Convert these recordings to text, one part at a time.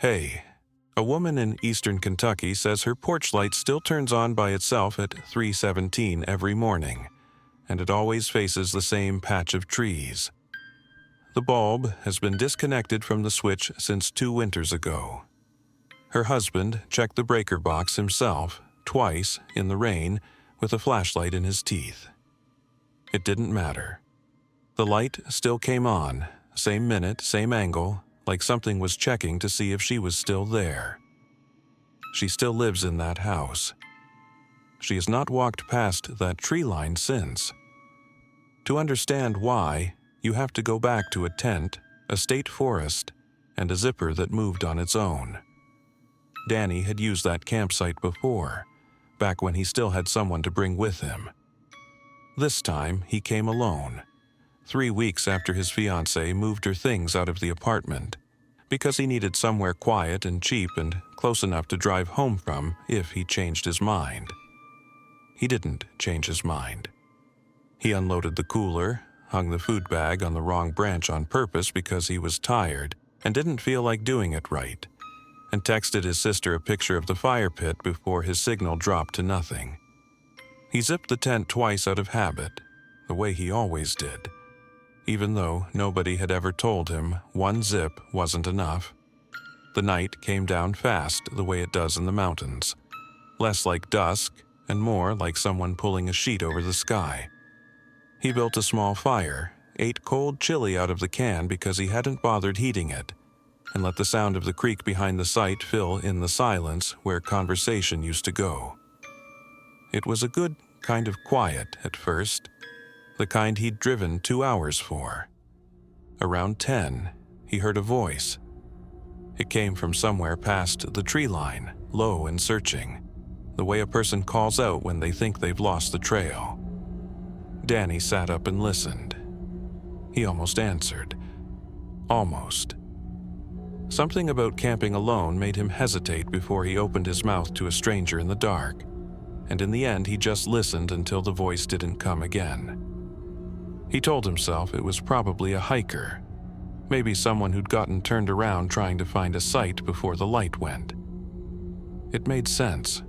Hey, a woman in eastern Kentucky says her porch light still turns on by itself at 3:17 every morning, and it always faces the same patch of trees. The bulb has been disconnected from the switch since 2 winters ago. Her husband checked the breaker box himself, twice, in the rain, with a flashlight in his teeth. It didn't matter. The light still came on, same minute, same angle, like something was checking to see if she was still there. She still lives in that house. She has not walked past that tree line since. To understand why, you have to go back to a tent, a state forest, and a zipper that moved on its own. Danny had used that campsite before, back when he still had someone to bring with him. This time, he came alone, 3 weeks after his fiancée moved her things out of the apartment, because he needed somewhere quiet and cheap and close enough to drive home from if he changed his mind. He didn't change his mind. He unloaded the cooler, hung the food bag on the wrong branch on purpose because he was tired and didn't feel like doing it right, and texted his sister a picture of the fire pit before his signal dropped to nothing. He zipped the tent twice out of habit, the way he always did, even though nobody had ever told him one zip wasn't enough. The night came down fast the way it does in the mountains, less like dusk and more like someone pulling a sheet over the sky. He built a small fire, ate cold chili out of the can because he hadn't bothered heating it, and let the sound of the creek behind the site fill in the silence where conversation used to go. It was a good kind of quiet at first, the kind he'd driven 2 hours for. Around 10, he heard a voice. It came from somewhere past the tree line, low and searching, the way a person calls out when they think they've lost the trail. Danny sat up and listened. He almost answered. Almost. Something about camping alone made him hesitate before he opened his mouth to a stranger in the dark, and in the end he just listened until the voice didn't come again. He told himself it was probably a hiker, maybe someone who'd gotten turned around trying to find a site before the light went. It made sense.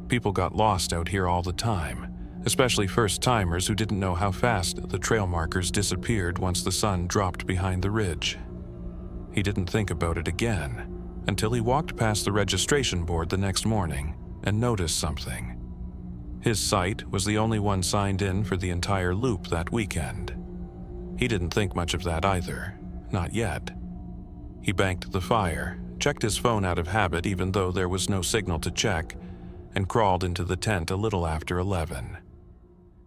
People got lost out here all the time, especially first-timers who didn't know how fast the trail markers disappeared once the sun dropped behind the ridge. He didn't think about it again until he walked past the registration board the next morning and noticed something. His site was the only one signed in for the entire loop that weekend. He didn't think much of that either, not yet. He banked the fire, checked his phone out of habit even though there was no signal to check, and crawled into the tent a little after 11.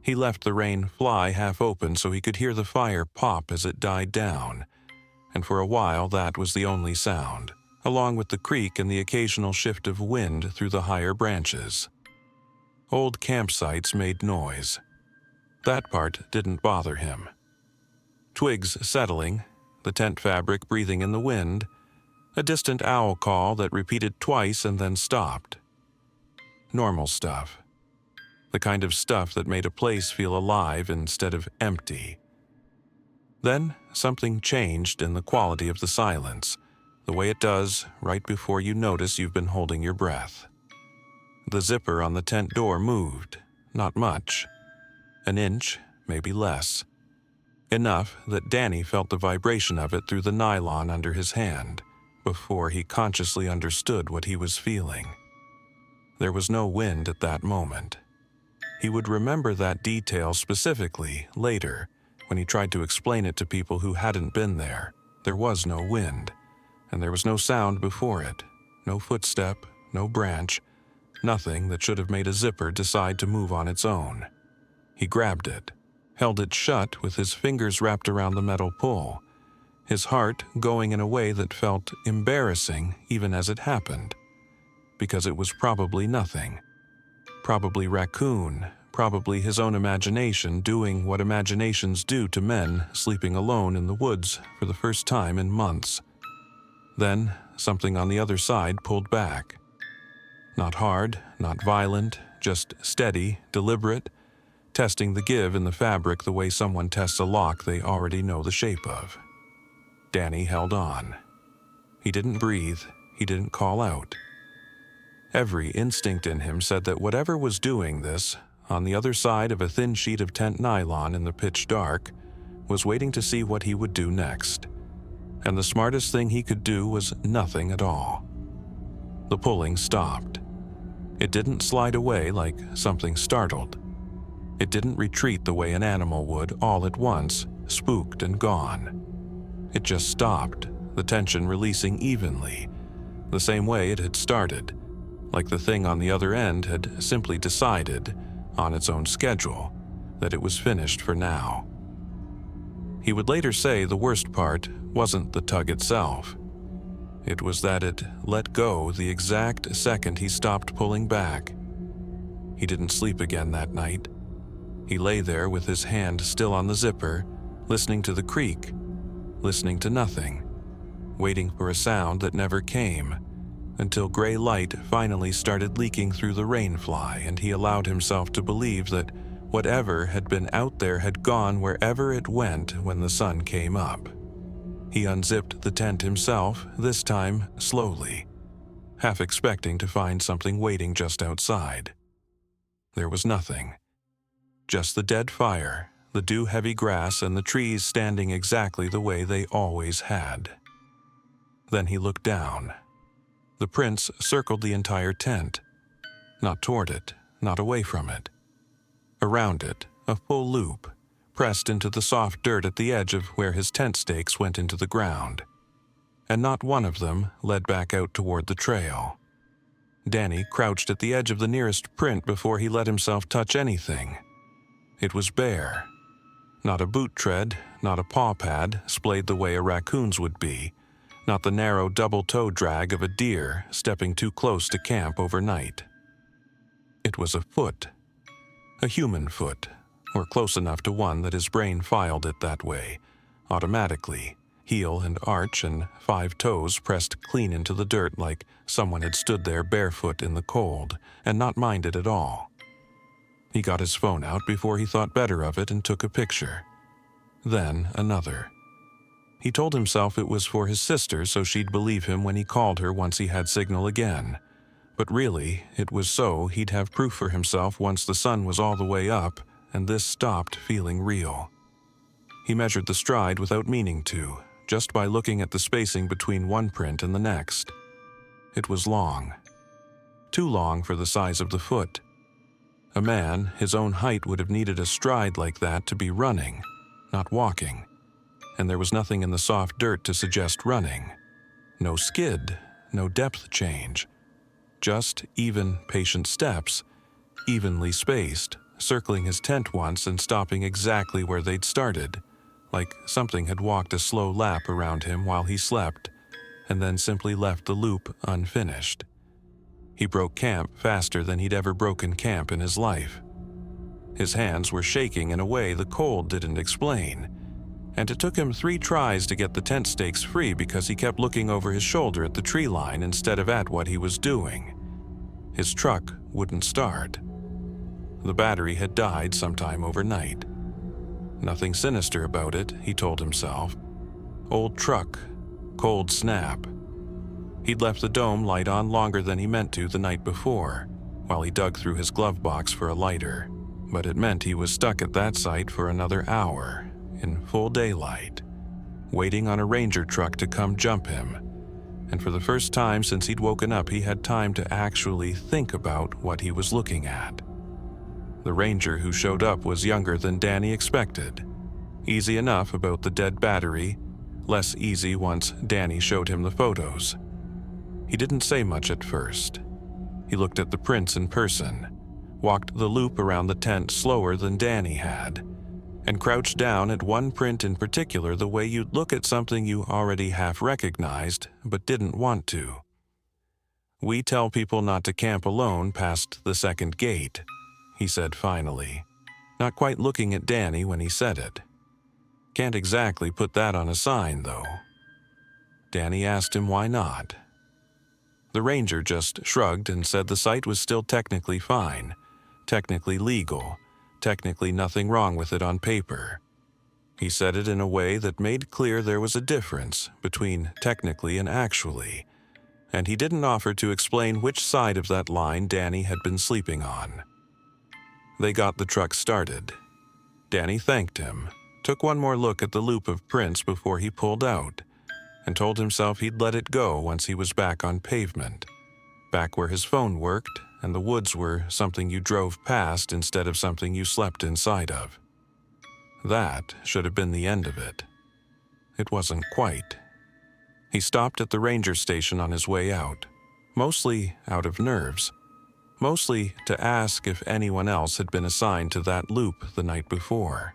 He left the rain fly half open so he could hear the fire pop as it died down, and for a while that was the only sound, along with the creak and the occasional shift of wind through the higher branches. Old campsites made noise. That part didn't bother him. Twigs settling, the tent fabric breathing in the wind, a distant owl call that repeated twice and then stopped. Normal stuff. The kind of stuff that made a place feel alive instead of empty. Then something changed in the quality of the silence, the way it does right before you notice you've been holding your breath. The zipper on the tent door moved, not much. An inch, maybe less. Enough that Danny felt the vibration of it through the nylon under his hand, before he consciously understood what he was feeling. There was no wind at that moment. He would remember that detail specifically later, when he tried to explain it to people who hadn't been there. There was no wind, and there was no sound before it, no footstep, no branch, nothing that should have made a zipper decide to move on its own. He grabbed it, held it shut with his fingers wrapped around the metal pull, his heart going in a way that felt embarrassing even as it happened, because it was probably nothing. Probably raccoon, probably his own imagination doing what imaginations do to men sleeping alone in the woods for the first time in months. Then something on the other side pulled back. Not hard, not violent, just steady, deliberate, testing the give in the fabric the way someone tests a lock they already know the shape of. Danny held on. He didn't breathe. He didn't call out. Every instinct in him said that whatever was doing this, on the other side of a thin sheet of tent nylon in the pitch dark, was waiting to see what he would do next. And the smartest thing he could do was nothing at all. The pulling stopped. It didn't slide away like something startled. It didn't retreat the way an animal would all at once, spooked and gone. It just stopped, the tension releasing evenly, the same way it had started, like the thing on the other end had simply decided, on its own schedule, that it was finished for now. He would later say the worst part wasn't the tug itself. It was that it let go the exact second he stopped pulling back. He didn't sleep again that night. He lay there with his hand still on the zipper, listening to the creak, listening to nothing, waiting for a sound that never came, until gray light finally started leaking through the rainfly and he allowed himself to believe that whatever had been out there had gone wherever it went when the sun came up. He unzipped the tent himself, this time slowly, half expecting to find something waiting just outside. There was nothing. Just the dead fire, the dew-heavy grass, and the trees standing exactly the way they always had. Then he looked down. The prints circled the entire tent. Not toward it, not away from it. Around it, a full loop, pressed into the soft dirt at the edge of where his tent stakes went into the ground. And not one of them led back out toward the trail. Danny crouched at the edge of the nearest print before he let himself touch anything. It was bare. Not a boot tread, not a paw pad, splayed the way a raccoon's would be, not the narrow double-toe drag of a deer stepping too close to camp overnight. It was a foot. A human foot, or close enough to one that his brain filed it that way, automatically, heel and arch and 5 toes pressed clean into the dirt like someone had stood there barefoot in the cold and not minded at all. He got his phone out before he thought better of it and took a picture. Then another. He told himself it was for his sister so she'd believe him when he called her once he had signal again. But really, it was so he'd have proof for himself once the sun was all the way up and this stopped feeling real. He measured the stride without meaning to, just by looking at the spacing between one print and the next. It was long. Too long for the size of the foot. A man his own height would have needed a stride like that to be running, not walking. And there was nothing in the soft dirt to suggest running. No skid, no depth change. Just even, patient steps, evenly spaced, circling his tent once and stopping exactly where they'd started, like something had walked a slow lap around him while he slept, and then simply left the loop unfinished. He broke camp faster than he'd ever broken camp in his life. His hands were shaking in a way the cold didn't explain, and it took him 3 tries to get the tent stakes free because he kept looking over his shoulder at the tree line instead of at what he was doing. His truck wouldn't start. The battery had died sometime overnight. Nothing sinister about it, he told himself. Old truck, cold snap. He'd left the dome light on longer than he meant to the night before, while he dug through his glove box for a lighter, but it meant he was stuck at that site for another hour, in full daylight, waiting on a ranger truck to come jump him. And for the first time since he'd woken up, he had time to actually think about what he was looking at. The ranger who showed up was younger than Danny expected. Easy enough about the dead battery, less easy once Danny showed him the photos. He didn't say much at first. He looked at the prints in person, walked the loop around the tent slower than Danny had, and crouched down at one print in particular the way you'd look at something you already half recognized but didn't want to. "We tell people not to camp alone past the second gate," he said finally, not quite looking at Danny when he said it. Can't exactly put that on a sign, though. Danny asked him why not. The ranger just shrugged and said the site was still technically fine, technically legal, technically nothing wrong with it on paper. He said it in a way that made clear there was a difference between technically and actually, and he didn't offer to explain which side of that line Danny had been sleeping on. They got the truck started. Danny thanked him, took one more look at the loop of prints before he pulled out, and told himself he'd let it go once he was back on pavement, back where his phone worked and the woods were something you drove past instead of something you slept inside of. That should have been the end of it. It wasn't quite. He stopped at the ranger station on his way out, mostly out of nerves, mostly to ask if anyone else had been assigned to that loop the night before,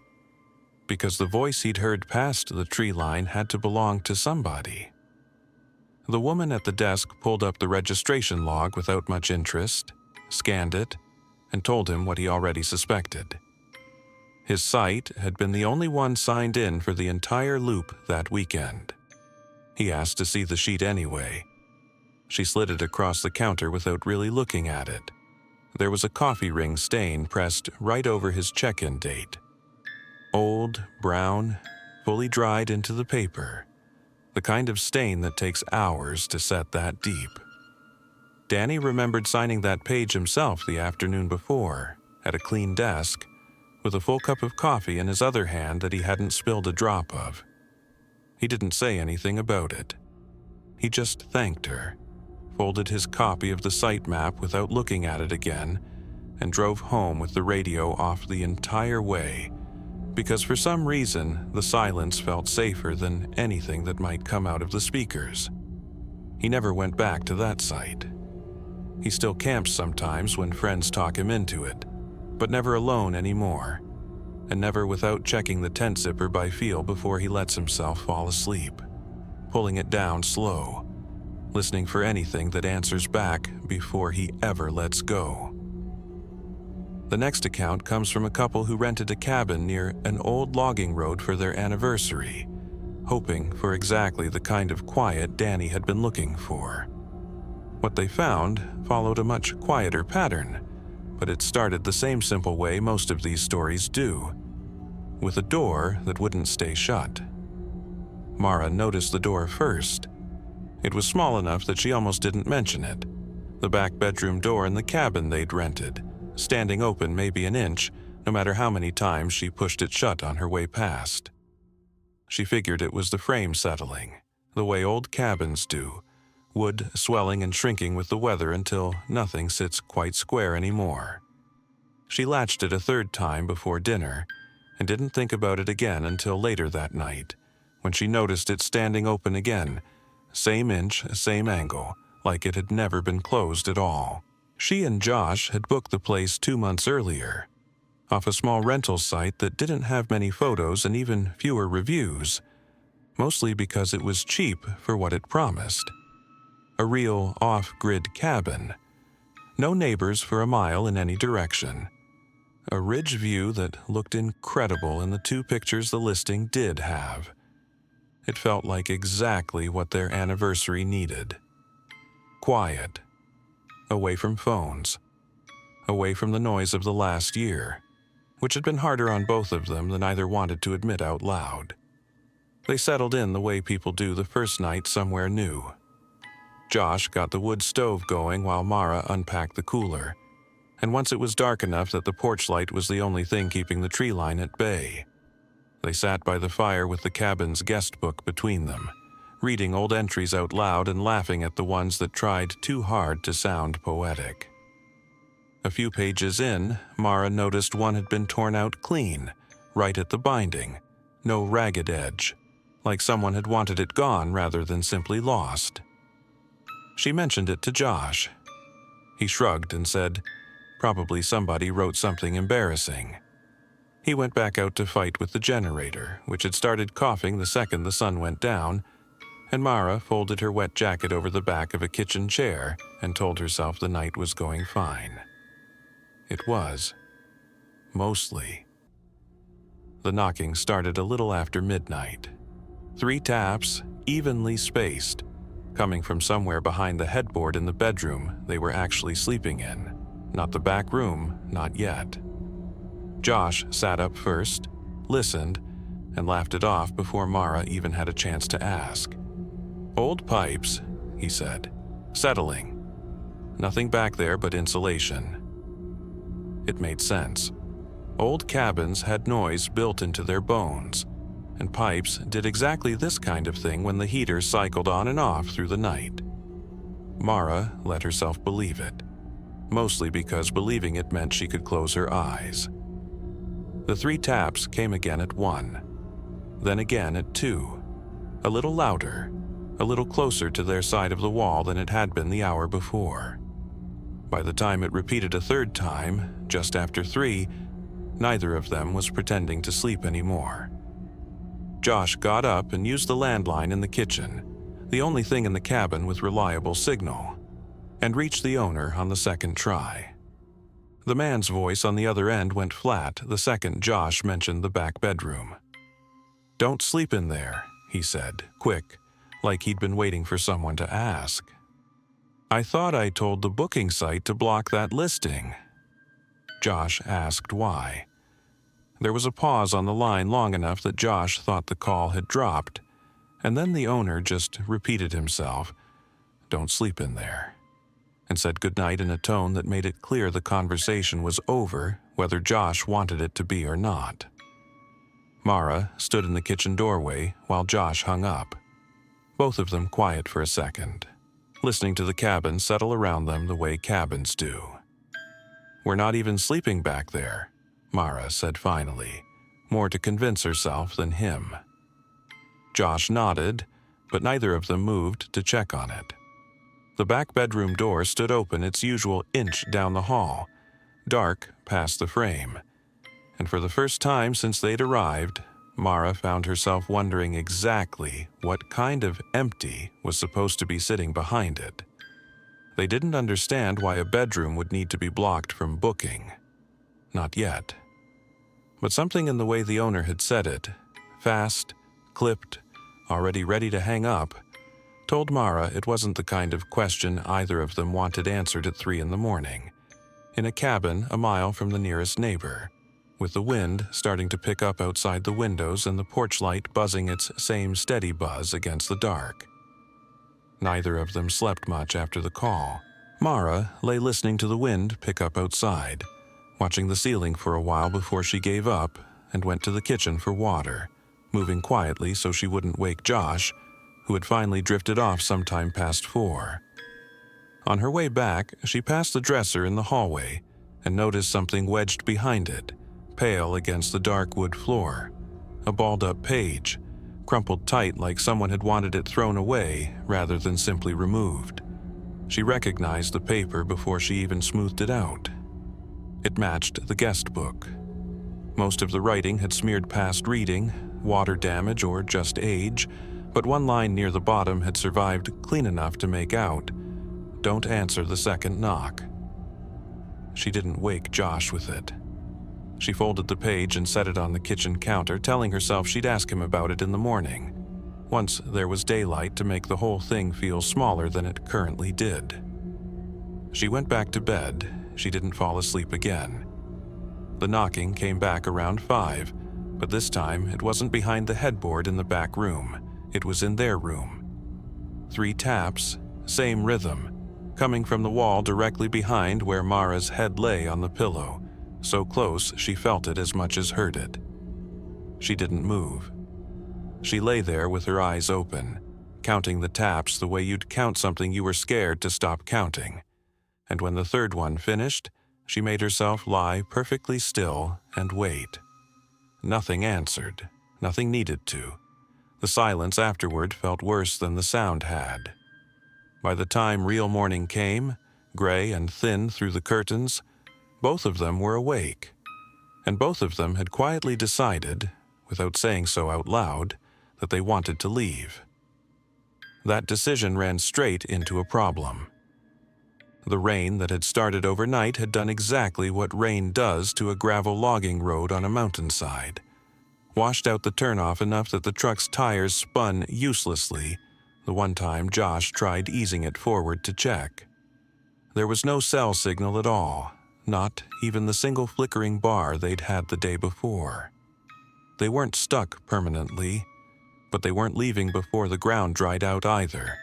because the voice he'd heard past the tree line had to belong to somebody. The woman at the desk pulled up the registration log without much interest, scanned it, and told him what he already suspected. His site had been the only one signed in for the entire loop that weekend. He asked to see the sheet anyway. She slid it across the counter without really looking at it. There was a coffee ring stain pressed right over his check-in date. Old, brown, fully dried into the paper. The kind of stain that takes hours to set that deep. Danny remembered signing that page himself the afternoon before, at a clean desk, with a full cup of coffee in his other hand that he hadn't spilled a drop of. He didn't say anything about it. He just thanked her, folded his copy of the site map without looking at it again, and drove home with the radio off the entire way, because for some reason the silence felt safer than anything that might come out of the speakers. He never went back to that site. He still camps sometimes when friends talk him into it, but never alone anymore, and never without checking the tent zipper by feel before he lets himself fall asleep, pulling it down slow, listening for anything that answers back before he ever lets go. The next account comes from a couple who rented a cabin near an old logging road for their anniversary, hoping for exactly the kind of quiet Danny had been looking for. What they found followed a much quieter pattern, but it started the same simple way most of these stories do, with a door that wouldn't stay shut. Mara noticed the door first. It was small enough that she almost didn't mention it. The back bedroom door in the cabin they'd rented, standing open maybe an inch, no matter how many times she pushed it shut on her way past. She figured it was the frame settling, the way old cabins do, wood swelling and shrinking with the weather until nothing sits quite square anymore. She latched it a third time before dinner, and didn't think about it again until later that night, when she noticed it standing open again, same inch, same angle, like it had never been closed at all. She and Josh had booked the place 2 months earlier, off a small rental site that didn't have many photos and even fewer reviews, mostly because it was cheap for what it promised. A real off-grid cabin. No neighbors for a mile in any direction. A ridge view that looked incredible in the 2 pictures the listing did have. It felt like exactly what their anniversary needed. Quiet. Away from phones. Away from the noise of the last year, which had been harder on both of them than either wanted to admit out loud. They settled in the way people do the first night somewhere new. Josh got the wood stove going while Mara unpacked the cooler, and once it was dark enough that the porch light was the only thing keeping the tree line at bay, they sat by the fire with the cabin's guest book between them, reading old entries out loud and laughing at the ones that tried too hard to sound poetic. A few pages in, Mara noticed one had been torn out clean, right at the binding, no ragged edge, like someone had wanted it gone rather than simply lost. She mentioned it to Josh. He shrugged and said, probably somebody wrote something embarrassing. He went back out to fight with the generator, which had started coughing the second the sun went down, and Mara folded her wet jacket over the back of a kitchen chair and told herself the night was going fine. It was. Mostly. The knocking started a little after midnight. 3 taps, evenly spaced, coming from somewhere behind the headboard in the bedroom they were actually sleeping in. Not the back room, not yet. Josh sat up first, listened, and laughed it off before Mara even had a chance to ask. "Old pipes," he said, "settling. Nothing back there but insulation." It made sense. Old cabins had noise built into their bones, and pipes did exactly this kind of thing when the heater cycled on and off through the night. Mara let herself believe it, mostly because believing it meant she could close her eyes. The 3 taps came again at 1, then again at 2, a little louder, a little closer to their side of the wall than it had been the hour before. By the time it repeated a 3rd time, just after 3, neither of them was pretending to sleep anymore. Josh got up and used the landline in the kitchen, the only thing in the cabin with reliable signal, and reached the owner on the 2nd try. The man's voice on the other end went flat the second Josh mentioned the back bedroom. "Don't sleep in there," he said, quick, like he'd been waiting for someone to ask. "I thought I told the booking site to block that listing." Josh asked why. There was a pause on the line long enough that Josh thought the call had dropped, and then the owner just repeated himself, "Don't sleep in there," and said goodnight in a tone that made it clear the conversation was over, whether Josh wanted it to be or not. Mara stood in the kitchen doorway while Josh hung up, both of them quiet for a second, listening to the cabin settle around them the way cabins do. "We're not even sleeping back there," Mara said finally, more to convince herself than him. Josh nodded, but neither of them moved to check on it. The back bedroom door stood open its usual inch down the hall, dark past the frame, and for the first time since they'd arrived, Mara found herself wondering exactly what kind of empty was supposed to be sitting behind it. They didn't understand why a bedroom would need to be blocked from booking. Not yet. But something in the way the owner had said it, fast, clipped, already ready to hang up, told Mara it wasn't the kind of question either of them wanted answered at 3 in the morning, in a cabin a mile from the nearest neighbor, with the wind starting to pick up outside the windows and the porch light buzzing its same steady buzz against the dark. Neither of them slept much after the call. Mara lay listening to the wind pick up outside, watching the ceiling for a while before she gave up and went to the kitchen for water, moving quietly so she wouldn't wake Josh, who had finally drifted off sometime past 4. On her way back, she passed the dresser in the hallway and noticed something wedged behind it, pale against the dark wood floor, a balled-up page, crumpled tight like someone had wanted it thrown away rather than simply removed. She recognized the paper before she even smoothed it out. It matched the guest book. Most of the writing had smeared past reading, water damage, or just age, but one line near the bottom had survived clean enough to make out, "Don't answer the second knock." She didn't wake Josh with it. She folded the page and set it on the kitchen counter, telling herself she'd ask him about it in the morning, once there was daylight to make the whole thing feel smaller than it currently did. She went back to bed. She didn't fall asleep again. The knocking came back around 5, but this time it wasn't behind the headboard in the back room. It was in their room. 3 taps, same rhythm, coming from the wall directly behind where Mara's head lay on the pillow, so close she felt it as much as heard it. She didn't move. She lay there with her eyes open, counting the taps the way you'd count something you were scared to stop counting. And when the 3rd one finished, she made herself lie perfectly still and wait. Nothing answered. Nothing needed to. The silence afterward felt worse than the sound had. By the time real morning came, gray and thin through the curtains, both of them were awake, and both of them had quietly decided, without saying so out loud, that they wanted to leave. That decision ran straight into a problem. The rain that had started overnight had done exactly what rain does to a gravel logging road on a mountainside. Washed out the turnoff enough that the truck's tires spun uselessly the one time Josh tried easing it forward to check. There was no cell signal at all, not even the single flickering bar they'd had the day before. they weren't stuck permanently, but they weren't leaving before the ground dried out either,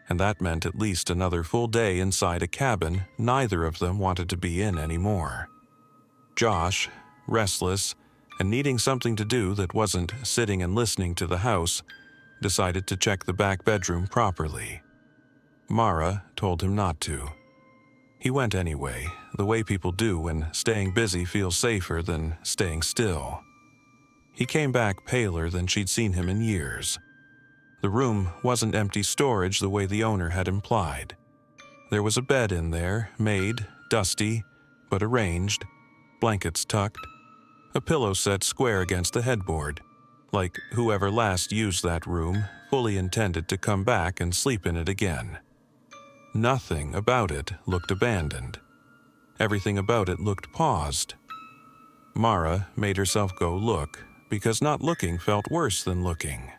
and that meant at least another full day inside a cabin neither of them wanted to be in anymore. Josh, restless, and needing something to do that wasn't sitting and listening to the house, decided to check the back bedroom properly. Mara told him not to. He went anyway, the way people do when staying busy feels safer than staying still. He came back paler than she'd seen him in years. The room wasn't empty storage the way the owner had implied. There was a bed in there, made, dusty, but arranged, blankets tucked, a pillow set square against the headboard, like whoever last used that room fully intended to come back and sleep in it again. Nothing about it looked abandoned. Everything about it looked paused. Mara made herself go look, because not looking felt worse than looking.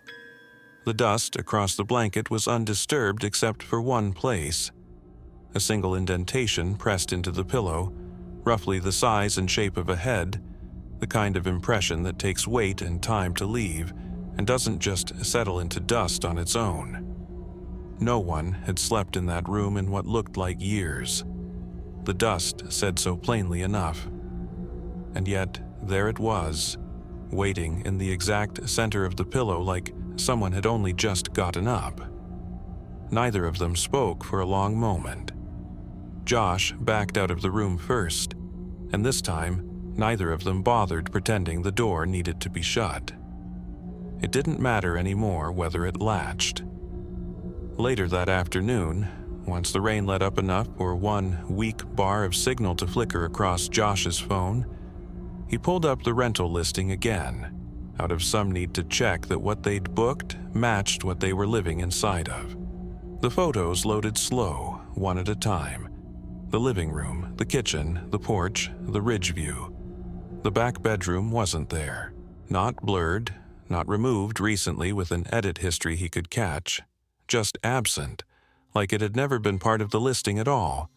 The dust across the blanket was undisturbed except for one place. A single indentation pressed into the pillow, roughly the size and shape of a head, the kind of impression that takes weight and time to leave and doesn't just settle into dust on its own. No one had slept in that room in what looked like years. The dust said so plainly enough. And yet, there it was, waiting in the exact center of the pillow like someone had only just gotten up. Neither of them spoke for a long moment. Josh backed out of the room first, and this time, neither of them bothered pretending the door needed to be shut. It didn't matter anymore whether it latched. Later that afternoon, once the rain let up enough for one weak bar of signal to flicker across Josh's phone, he pulled up the rental listing again, out of some need to check that what they'd booked matched what they were living inside of. The photos loaded slow, one at a time. The living room, the kitchen, the porch, the ridge view. The back bedroom wasn't there. Not blurred, not removed recently with an edit history he could catch. Just absent, like it had never been part of the listing at all.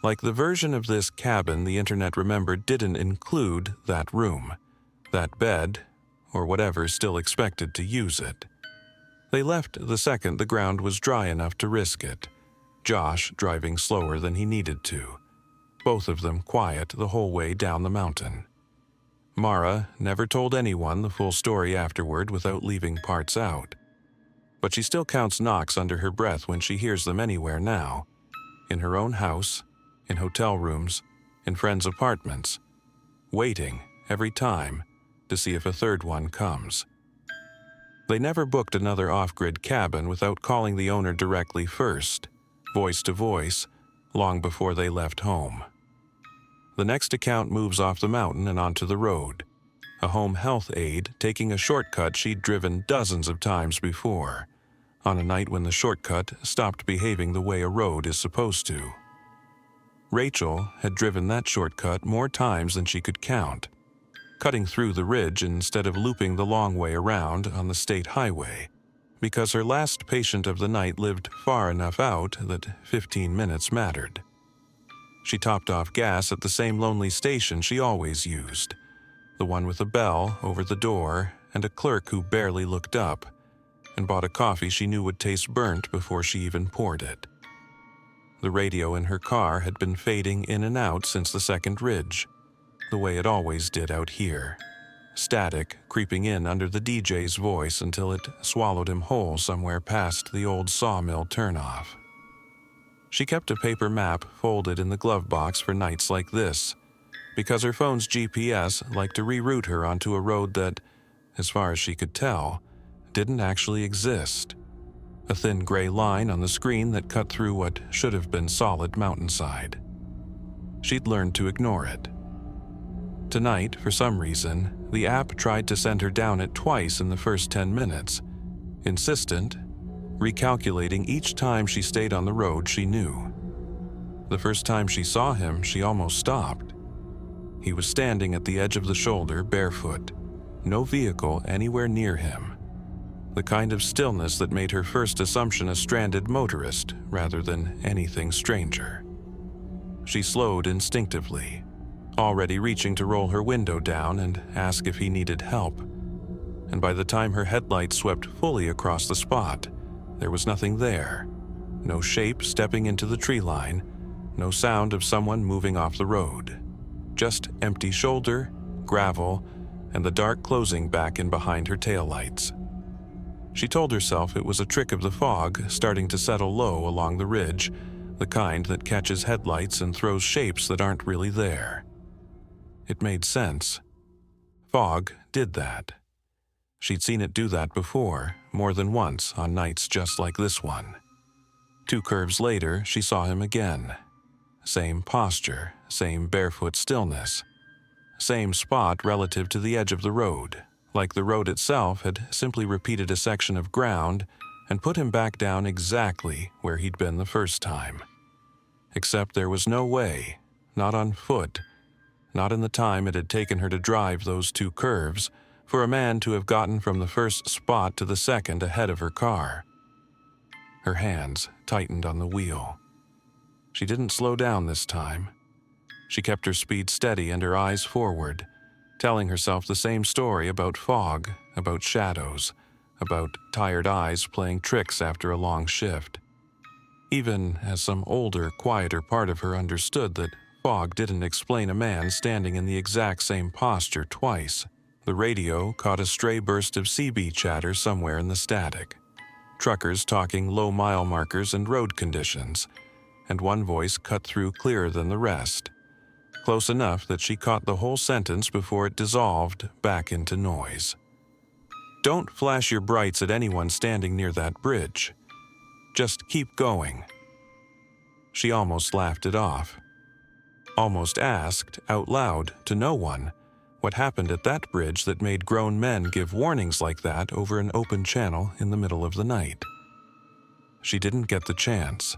Like the version of this cabin the internet remembered didn't include that room, that bed, or whatever still expected to use it. They left the second the ground was dry enough to risk it, Josh driving slower than he needed to, both of them quiet the whole way down the mountain. Mara never told anyone the full story afterward without leaving parts out. But she still counts knocks under her breath when she hears them anywhere now. In her own house, in hotel rooms, in friends' apartments. Waiting, every time, to see if a third one comes. They never booked another off-grid cabin without calling the owner directly first, voice to voice, long before they left home. The next account moves off the mountain and onto the road, a home health aide taking a shortcut she'd driven dozens of times before, on a night when the shortcut stopped behaving the way a road is supposed to. Rachel had driven that shortcut more times than she could count, cutting through the ridge instead of looping the long way around on the state highway, because her last patient of the night lived far enough out that 15 minutes mattered. She topped off gas at the same lonely station she always used, the one with a bell over the door and a clerk who barely looked up, and bought a coffee she knew would taste burnt before she even poured it. The radio in her car had been fading in and out since the second ridge, the way it always did out here, static creeping in under the DJ's voice until it swallowed him whole somewhere past the old sawmill turnoff. She kept a paper map folded in the glove box for nights like this, because her phone's GPS liked to reroute her onto a road that, as far as she could tell, didn't actually exist. A thin gray line on the screen that cut through what should have been solid mountainside. She'd learned to ignore it. Tonight, for some reason, the app tried to send her down it twice in the first 10 minutes, insistent, recalculating each time she stayed on the road she knew. The first time she saw him, she almost stopped. He was standing at the edge of the shoulder, barefoot, no vehicle anywhere near him. The kind of stillness that made her first assumption a stranded motorist rather than anything stranger. She slowed instinctively, already reaching to roll her window down and ask if he needed help, and by the time her headlights swept fully across the spot, there was nothing there. No shape stepping into the tree line, no sound of someone moving off the road. Just empty shoulder, gravel, and the dark closing back in behind her taillights. She told herself it was a trick of the fog starting to settle low along the ridge, the kind that catches headlights and throws shapes that aren't really there. It made sense. Fog did that. She'd seen it do that before, more than once, on nights just like this one. 2 curves later, she saw him again. Same posture, same barefoot stillness. Same spot relative to the edge of the road, like the road itself had simply repeated a section of ground and put him back down exactly where he'd been the first time. Except there was no way, not on foot, not in the time it had taken her to drive those 2 curves, for a man to have gotten from the first spot to the second ahead of her car. Her hands tightened on the wheel. She didn't slow down this time. She kept her speed steady and her eyes forward, telling herself the same story about fog, about shadows, about tired eyes playing tricks after a long shift. Even as some older, quieter part of her understood that fog didn't explain a man standing in the exact same posture twice. The radio caught a stray burst of CB chatter somewhere in the static. Truckers talking low mile markers and road conditions, and one voice cut through clearer than the rest. Close enough that she caught the whole sentence before it dissolved back into noise. Don't flash your brights at anyone standing near that bridge. Just keep going. She almost laughed it off. Almost asked, out loud, to no one, what happened at that bridge that made grown men give warnings like that over an open channel in the middle of the night. She didn't get the chance.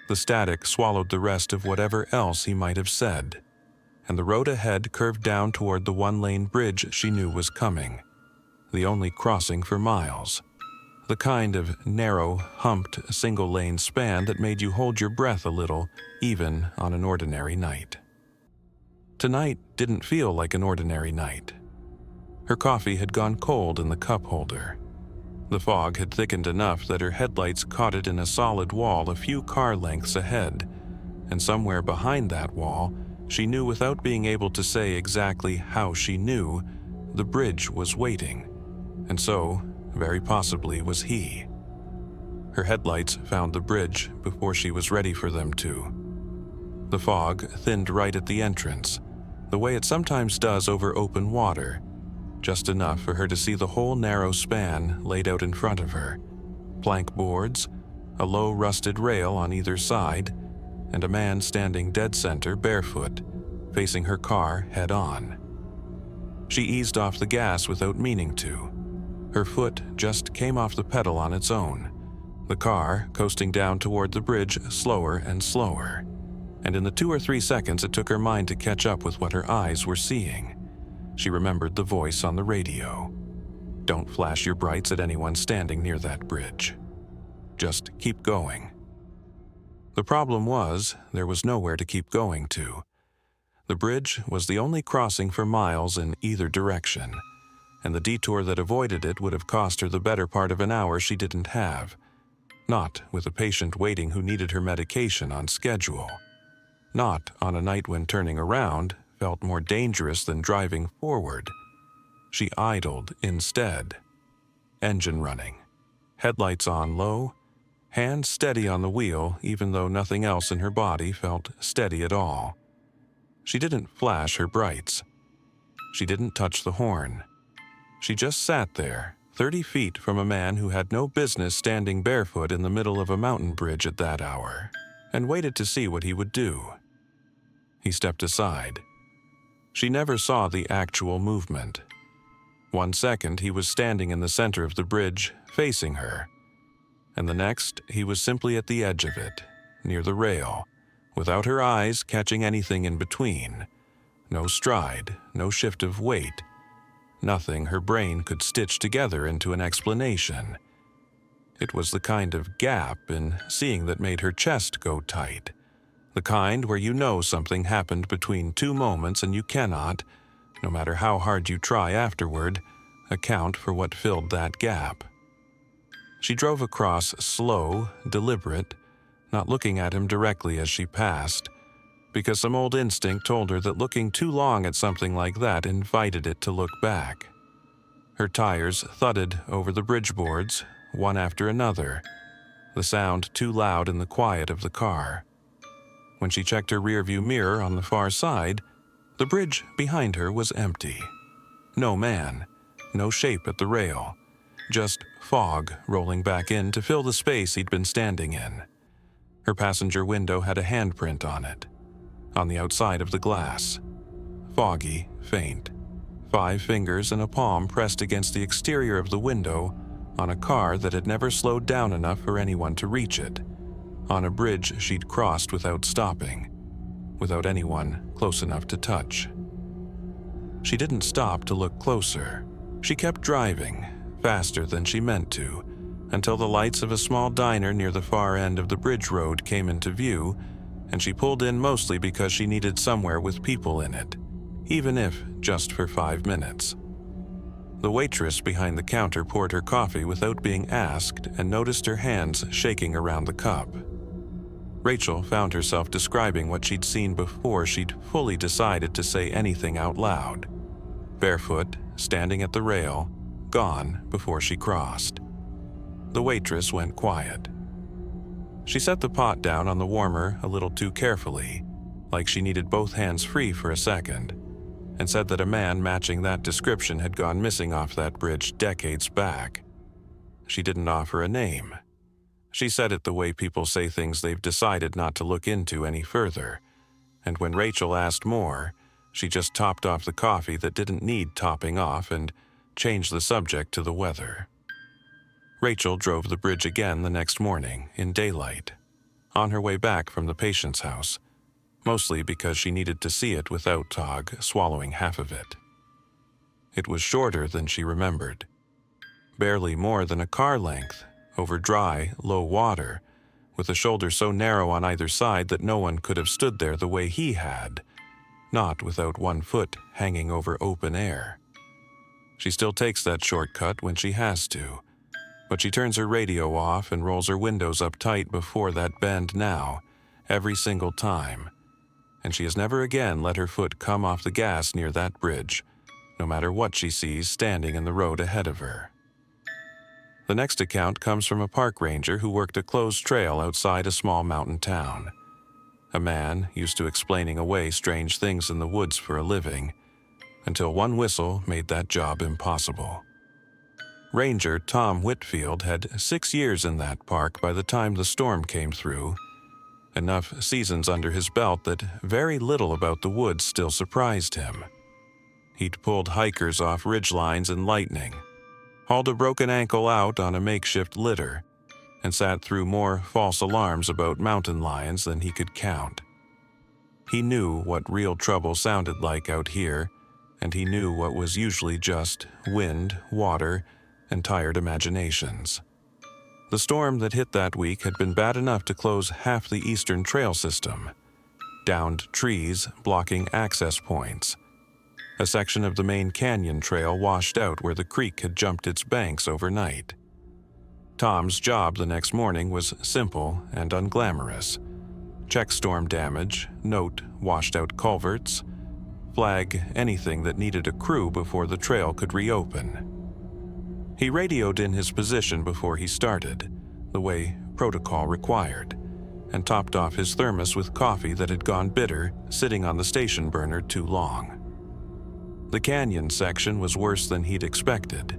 The static swallowed the rest of whatever else he might have said, and the road ahead curved down toward the 1-lane bridge she knew was coming, the only crossing for miles, the kind of narrow, humped, single-lane span that made you hold your breath a little, even on an ordinary night. Tonight didn't feel like an ordinary night. Her coffee had gone cold in the cup holder. The fog had thickened enough that her headlights caught it in a solid wall a few car lengths ahead, and somewhere behind that wall, she knew without being able to say exactly how she knew, the bridge was waiting, and so, very possibly, was he. Her headlights found the bridge before she was ready for them to. The fog thinned right at the entrance, the way it sometimes does over open water, just enough for her to see the whole narrow span laid out in front of her. Plank boards, a low rusted rail on either side, and a man standing dead center barefoot, facing her car head-on. She eased off the gas without meaning to. Her foot just came off the pedal on its own, the car coasting down toward the bridge slower and slower. And in the 2 or 3 seconds it took her mind to catch up with what her eyes were seeing, she remembered the voice on the radio. Don't flash your brights at anyone standing near that bridge. Just keep going. The problem was, there was nowhere to keep going to. The bridge was the only crossing for miles in either direction, and the detour that avoided it would have cost her the better part of an hour she didn't have. Not with a patient waiting who needed her medication on schedule. Not on a night when turning around felt more dangerous than driving forward. She idled instead. Engine running. Headlights on low. Hands steady on the wheel even though nothing else in her body felt steady at all. She didn't flash her brights. She didn't touch the horn. She just sat there, 30 feet from a man who had no business standing barefoot in the middle of a mountain bridge at that hour, and waited to see what he would do. He stepped aside. She never saw the actual movement. 1 second he was standing in the center of the bridge, facing her, and the next he was simply at the edge of it, near the rail, without her eyes catching anything in between. No stride, no shift of weight, nothing her brain could stitch together into an explanation. It was the kind of gap in seeing that made her chest go tight. The kind where you know something happened between 2 moments and you cannot, no matter how hard you try afterward, account for what filled that gap. She drove across slow, deliberate, not looking at him directly as she passed, because some old instinct told her that looking too long at something like that invited it to look back. Her tires thudded over the bridge boards, one after another, the sound too loud in the quiet of the car. When she checked her rearview mirror on the far side, the bridge behind her was empty. No man, no shape at the rail, just fog rolling back in to fill the space he'd been standing in. Her passenger window had a handprint on it, on the outside of the glass. Foggy, faint. 5 fingers and a palm pressed against the exterior of the window on a car that had never slowed down enough for anyone to reach it, on a bridge she'd crossed without stopping, without anyone close enough to touch. She didn't stop to look closer. She kept driving, faster than she meant to, until the lights of a small diner near the far end of the bridge road came into view, and she pulled in mostly because she needed somewhere with people in it, even if just for 5 minutes. The waitress behind the counter poured her coffee without being asked and noticed her hands shaking around the cup. Rachel found herself describing what she'd seen before she'd fully decided to say anything out loud. Barefoot, standing at the rail, gone before she crossed. The waitress went quiet. She set the pot down on the warmer a little too carefully, like she needed both hands free for a second, and said that a man matching that description had gone missing off that bridge decades back. She didn't offer a name. She said it the way people say things they've decided not to look into any further, and when Rachel asked more, she just topped off the coffee that didn't need topping off and changed the subject to the weather. Rachel drove the bridge again the next morning, in daylight, on her way back from the patient's house, mostly because she needed to see it without Tog swallowing half of it. It was shorter than she remembered. Barely more than a car length, over dry, low water, with a shoulder so narrow on either side that no one could have stood there the way he had, not without one foot hanging over open air. She still takes that shortcut when she has to, but she turns her radio off and rolls her windows up tight before that bend now, every single time, and she has never again let her foot come off the gas near that bridge, no matter what she sees standing in the road ahead of her. The next account comes from a park ranger who worked a closed trail outside a small mountain town. A man used to explaining away strange things in the woods for a living, until one whistle made that job impossible. Ranger Tom Whitfield had 6 years in that park by the time the storm came through, enough seasons under his belt that very little about the woods still surprised him. He'd pulled hikers off ridgelines in lightning, hauled a broken ankle out on a makeshift litter, and sat through more false alarms about mountain lions than he could count. He knew what real trouble sounded like out here, and he knew what was usually just wind, water, and tired imaginations. The storm that hit that week had been bad enough to close half the eastern trail system, downed trees blocking access points. A section of the main canyon trail washed out where the creek had jumped its banks overnight. Tom's job the next morning was simple and unglamorous. Check storm damage, note washed-out culverts, flag anything that needed a crew before the trail could reopen. He radioed in his position before he started, the way protocol required, and topped off his thermos with coffee that had gone bitter, sitting on the station burner too long. The canyon section was worse than he'd expected.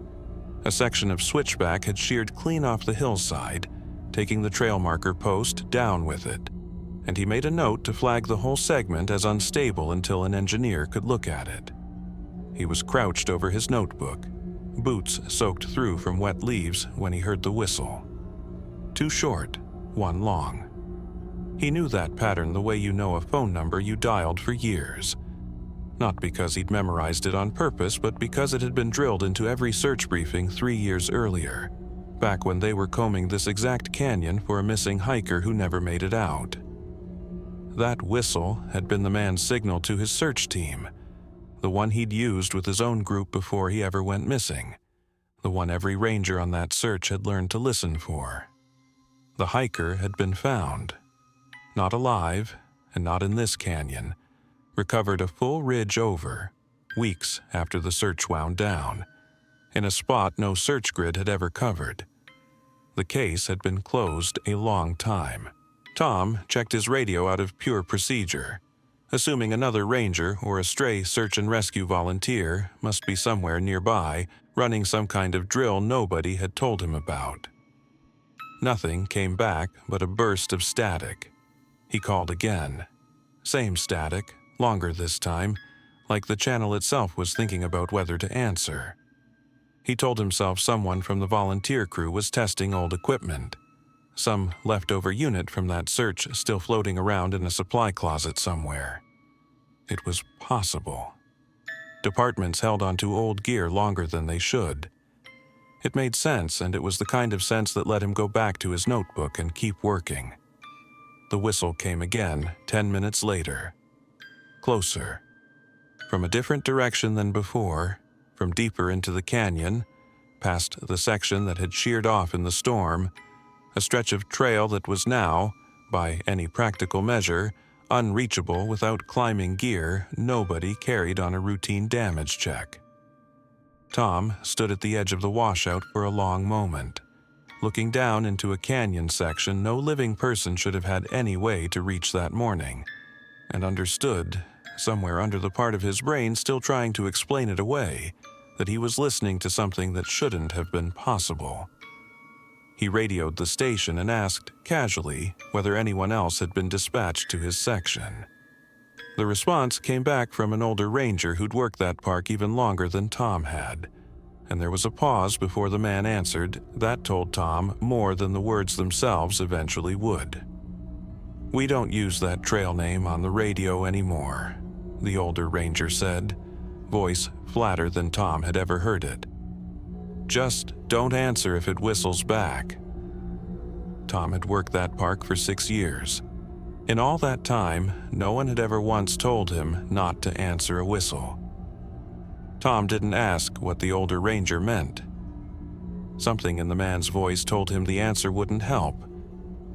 A section of switchback had sheared clean off the hillside, taking the trail marker post down with it, and he made a note to flag the whole segment as unstable until an engineer could look at it. He was crouched over his notebook, boots soaked through from wet leaves when he heard the whistle. 2 short, 1 long. He knew that pattern the way you know a phone number you dialed for years. Not because he'd memorized it on purpose, but because it had been drilled into every search briefing 3 years earlier, back when they were combing this exact canyon for a missing hiker who never made it out. That whistle had been the man's signal to his search team, the one he'd used with his own group before he ever went missing, the one every ranger on that search had learned to listen for. The hiker had been found, not alive, and not in this canyon, recovered a full ridge over, weeks after the search wound down, in a spot no search grid had ever covered. The case had been closed a long time. Tom checked his radio out of pure procedure, assuming another ranger or a stray search and rescue volunteer must be somewhere nearby running some kind of drill nobody had told him about. Nothing came back but a burst of static. He called again. Same static, longer this time, like the channel itself was thinking about whether to answer. He told himself someone from the volunteer crew was testing old equipment, some leftover unit from that search still floating around in a supply closet somewhere. It was possible. Departments held onto old gear longer than they should. It made sense, and it was the kind of sense that let him go back to his notebook and keep working. The whistle came again, 10 minutes later. Closer. From a different direction than before, from deeper into the canyon, past the section that had sheared off in the storm, a stretch of trail that was now, by any practical measure, unreachable without climbing gear nobody carried on a routine damage check. Tom stood at the edge of the washout for a long moment, looking down into a canyon section no living person should have had any way to reach that morning, and understood, somewhere under the part of his brain still trying to explain it away, that he was listening to something that shouldn't have been possible. He radioed the station and asked, casually, whether anyone else had been dispatched to his section. The response came back from an older ranger who'd worked that park even longer than Tom had, and there was a pause before the man answered that told Tom more than the words themselves eventually would. "We don't use that trail name on the radio anymore," the older ranger said, voice flatter than Tom had ever heard it. "Just don't answer if it whistles back." Tom had worked that park for 6 years. In all that time, no one had ever once told him not to answer a whistle. Tom didn't ask what the older ranger meant. Something in the man's voice told him the answer wouldn't help,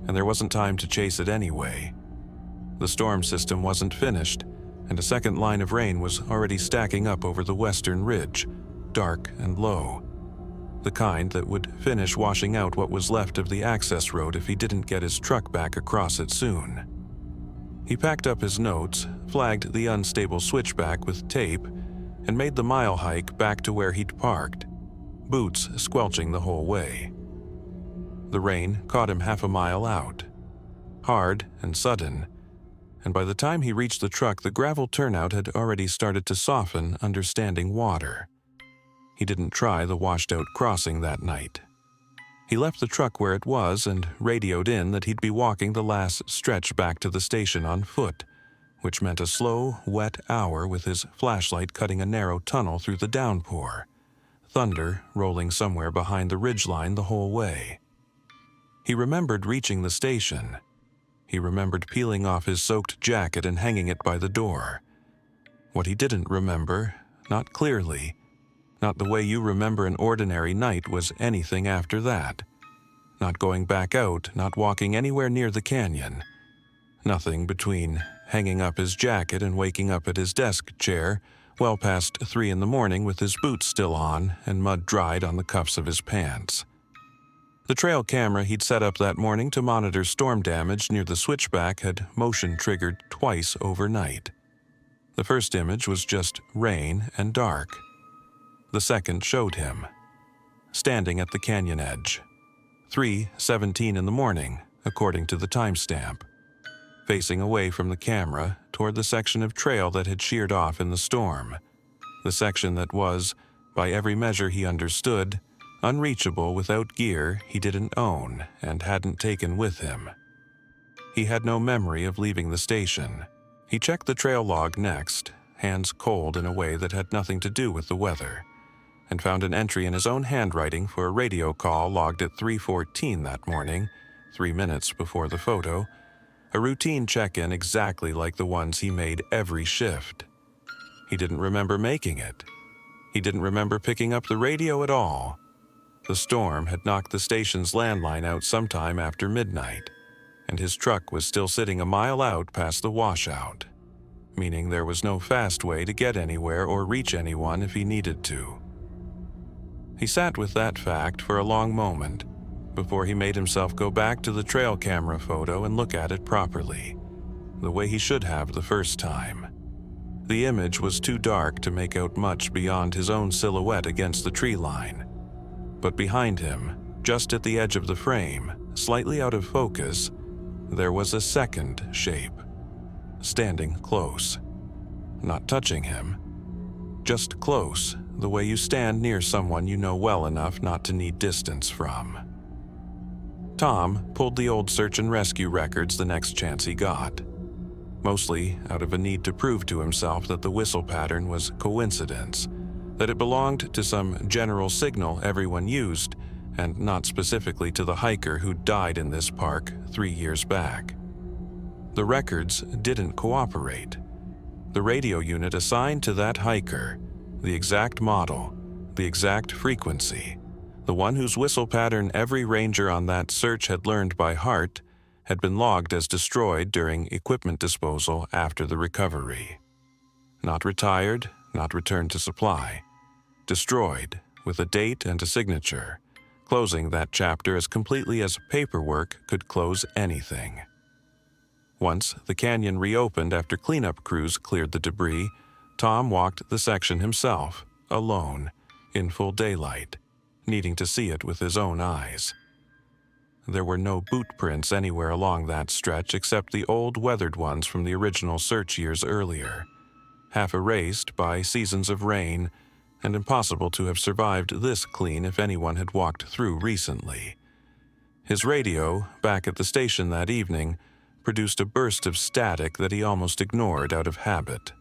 and there wasn't time to chase it anyway. The storm system wasn't finished, and a second line of rain was already stacking up over the western ridge, dark and low. The kind that would finish washing out what was left of the access road if he didn't get his truck back across it soon. He packed up his notes, flagged the unstable switchback with tape, and made the mile hike back to where he'd parked, boots squelching the whole way. The rain caught him half a mile out, hard and sudden, and by the time he reached the truck, the gravel turnout had already started to soften under standing water. He didn't try the washed-out crossing that night. He left the truck where it was and radioed in that he'd be walking the last stretch back to the station on foot, which meant a slow, wet hour with his flashlight cutting a narrow tunnel through the downpour, thunder rolling somewhere behind the ridgeline the whole way. He remembered reaching the station. He remembered peeling off his soaked jacket and hanging it by the door. What he didn't remember, not clearly, not the way you remember an ordinary night, was anything after that. Not going back out, not walking anywhere near the canyon. Nothing between hanging up his jacket and waking up at his desk chair, well past 3 a.m. with his boots still on and mud dried on the cuffs of his pants. The trail camera he'd set up that morning to monitor storm damage near the switchback had motion triggered twice overnight. The first image was just rain and dark. The second showed him, standing at the canyon edge, 3:17 in the morning, according to the timestamp, facing away from the camera toward the section of trail that had sheared off in the storm, the section that was, by every measure he understood, unreachable without gear he didn't own and hadn't taken with him. He had no memory of leaving the station. He checked the trail log next, hands cold in a way that had nothing to do with the weather, and found an entry in his own handwriting for a radio call logged at 3:14 that morning, 3 minutes before the photo, a routine check-in exactly like the ones he made every shift. He didn't remember making it. He didn't remember picking up the radio at all. The storm had knocked the station's landline out sometime after midnight, and his truck was still sitting a mile out past the washout, meaning there was no fast way to get anywhere or reach anyone if he needed to. He sat with that fact for a long moment before he made himself go back to the trail camera photo and look at it properly, the way he should have the first time. The image was too dark to make out much beyond his own silhouette against the tree line. But behind him, just at the edge of the frame, slightly out of focus, there was a second shape, standing close. Not touching him, just close, the way you stand near someone you know well enough not to need distance from. Tom pulled the old search and rescue records the next chance he got, mostly out of a need to prove to himself that the whistle pattern was coincidence, that it belonged to some general signal everyone used, and not specifically to the hiker who died in this park 3 years back. The records didn't cooperate. The radio unit assigned to that hiker, the exact model, the exact frequency, the one whose whistle pattern every ranger on that search had learned by heart, had been logged as destroyed during equipment disposal after the recovery. Not retired, not returned to supply. Destroyed, with a date and a signature, closing that chapter as completely as paperwork could close anything. Once the canyon reopened after cleanup crews cleared the debris, Tom walked the section himself, alone, in full daylight, needing to see it with his own eyes. There were no boot prints anywhere along that stretch except the old weathered ones from the original search years earlier, half erased by seasons of rain, and impossible to have survived this clean if anyone had walked through recently. His radio, back at the station that evening, produced a burst of static that he almost ignored out of habit.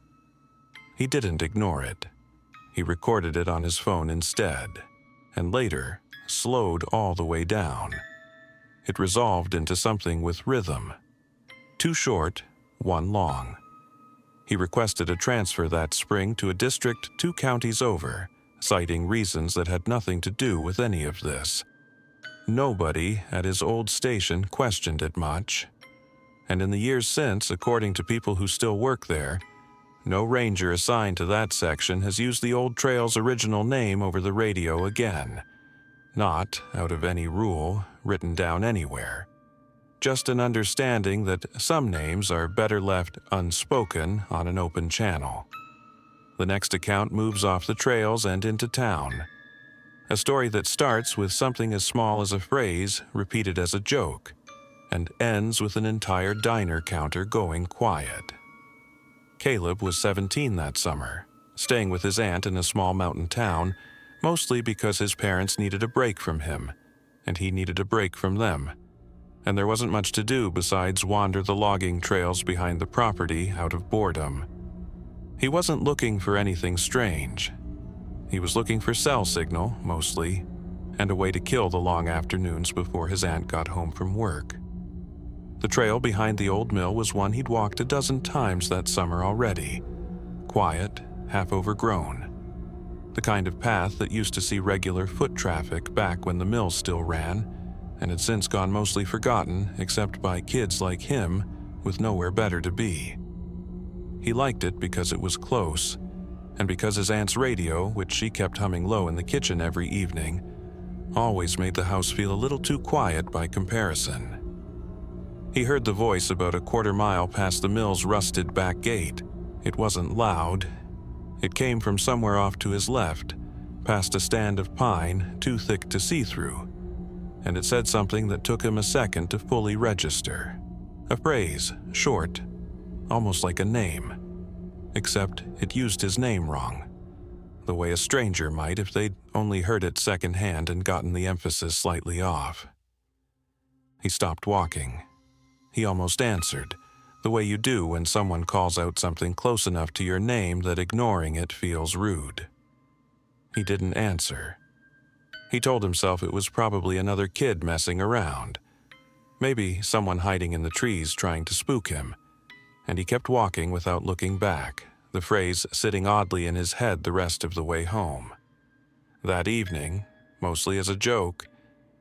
He didn't ignore it. He recorded it on his phone instead, and later slowed all the way down. It resolved into something with rhythm. 2 short, 1 long. He requested a transfer that spring to a district 2 counties over, citing reasons that had nothing to do with any of this. Nobody at his old station questioned it much. And in the years since, according to people who still work there, no ranger assigned to that section has used the old trail's original name over the radio again. Not out of any rule written down anywhere. Just an understanding that some names are better left unspoken on an open channel. The next account moves off the trails and into town. A story that starts with something as small as a phrase repeated as a joke, and ends with an entire diner counter going quiet. Caleb was 17 that summer, staying with his aunt in a small mountain town, mostly because his parents needed a break from him, and he needed a break from them. And there wasn't much to do besides wander the logging trails behind the property out of boredom. He wasn't looking for anything strange. He was looking for cell signal, mostly, and a way to kill the long afternoons before his aunt got home from work. The trail behind the old mill was one he'd walked a dozen times that summer already. Quiet, half overgrown. The kind of path that used to see regular foot traffic back when the mill still ran, and had since gone mostly forgotten except by kids like him with nowhere better to be. He liked it because it was close, and because his aunt's radio, which she kept humming low in the kitchen every evening, always made the house feel a little too quiet by comparison. He heard the voice about a quarter mile past the mill's rusted back gate. It wasn't loud. It came from somewhere off to his left, past a stand of pine too thick to see through, and it said something that took him a second to fully register. A phrase, short, almost like a name, except it used his name wrong, the way a stranger might if they'd only heard it secondhand and gotten the emphasis slightly off. He stopped walking. He almost answered, the way you do when someone calls out something close enough to your name that ignoring it feels rude. He didn't answer. He told himself it was probably another kid messing around. Maybe someone hiding in the trees trying to spook him. And he kept walking without looking back, the phrase sitting oddly in his head the rest of the way home. That evening, Mostly as a joke,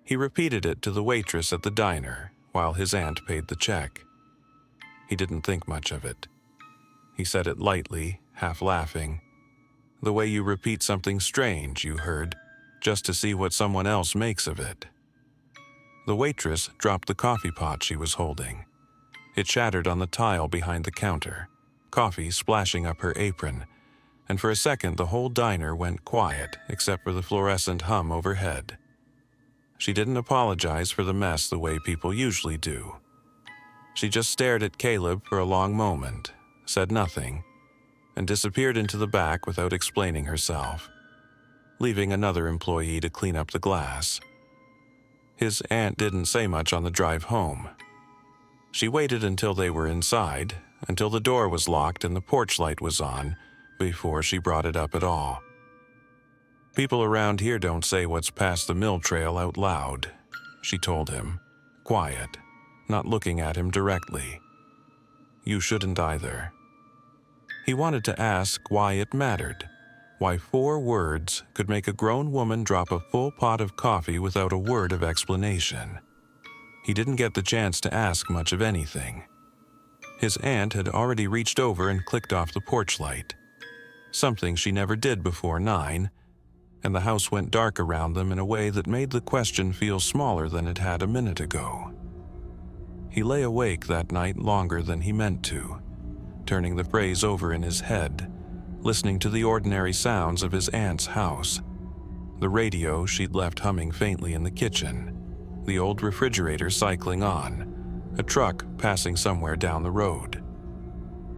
he repeated it to the waitress at the diner while his aunt paid the check. He didn't think much of it. He said it lightly, half laughing. The way you repeat something strange you heard, just to see what someone else makes of it. The waitress dropped the coffee pot she was holding. It shattered on the tile behind the counter, coffee splashing up her apron, and for a second the whole diner went quiet except for the fluorescent hum overhead. She didn't apologize for the mess the way people usually do. She just stared at Caleb for a long moment, said nothing, and disappeared into the back without explaining herself, leaving another employee to clean up the glass. His aunt didn't say much on the drive home. She waited until they were inside, until the door was locked and the porch light was on, before she brought it up at all. People around here don't say what's past the mill trail out loud, she told him, quiet, not looking at him directly. You shouldn't either. He wanted to ask why it mattered, why 4 words could make a grown woman drop a full pot of coffee without a word of explanation. He didn't get the chance to ask much of anything. His aunt had already reached over and clicked off the porch light, something she never did before 9, and the house went dark around them in a way that made the question feel smaller than it had a minute ago. He lay awake that night longer than he meant to, turning the phrase over in his head, listening to the ordinary sounds of his aunt's house. The radio she'd left humming faintly in the kitchen, the old refrigerator cycling on, a truck passing somewhere down the road.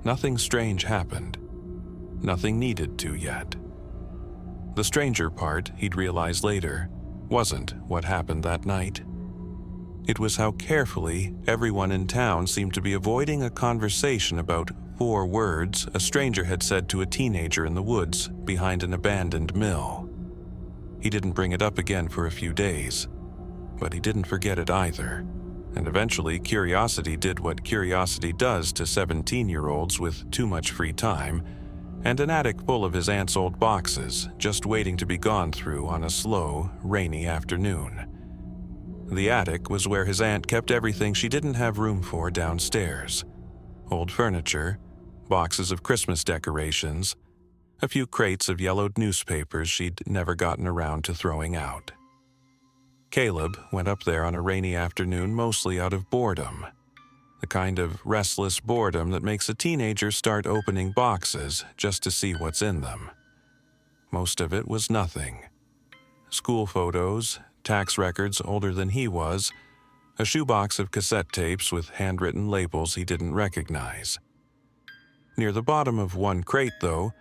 Nothing strange happened. Nothing needed to yet. The stranger part, he'd realize later, wasn't what happened that night. It was how carefully everyone in town seemed to be avoiding a conversation about 4 words a stranger had said to a teenager in the woods behind an abandoned mill. He didn't bring it up again for a few days, but he didn't forget it either, and eventually curiosity did what curiosity does to 17-year-olds with too much free time, and an attic full of his aunt's old boxes just waiting to be gone through on a slow, rainy afternoon. The attic was where his aunt kept everything she didn't have room for downstairs. Old furniture, boxes of Christmas decorations, a few crates of yellowed newspapers she'd never gotten around to throwing out. Caleb went up there on a rainy afternoon mostly out of boredom, the kind of restless boredom that makes a teenager start opening boxes just to see what's in them. Most of it was nothing. School photos, tax records older than he was, a shoebox of cassette tapes with handwritten labels he didn't recognize. Near the bottom of one crate, though,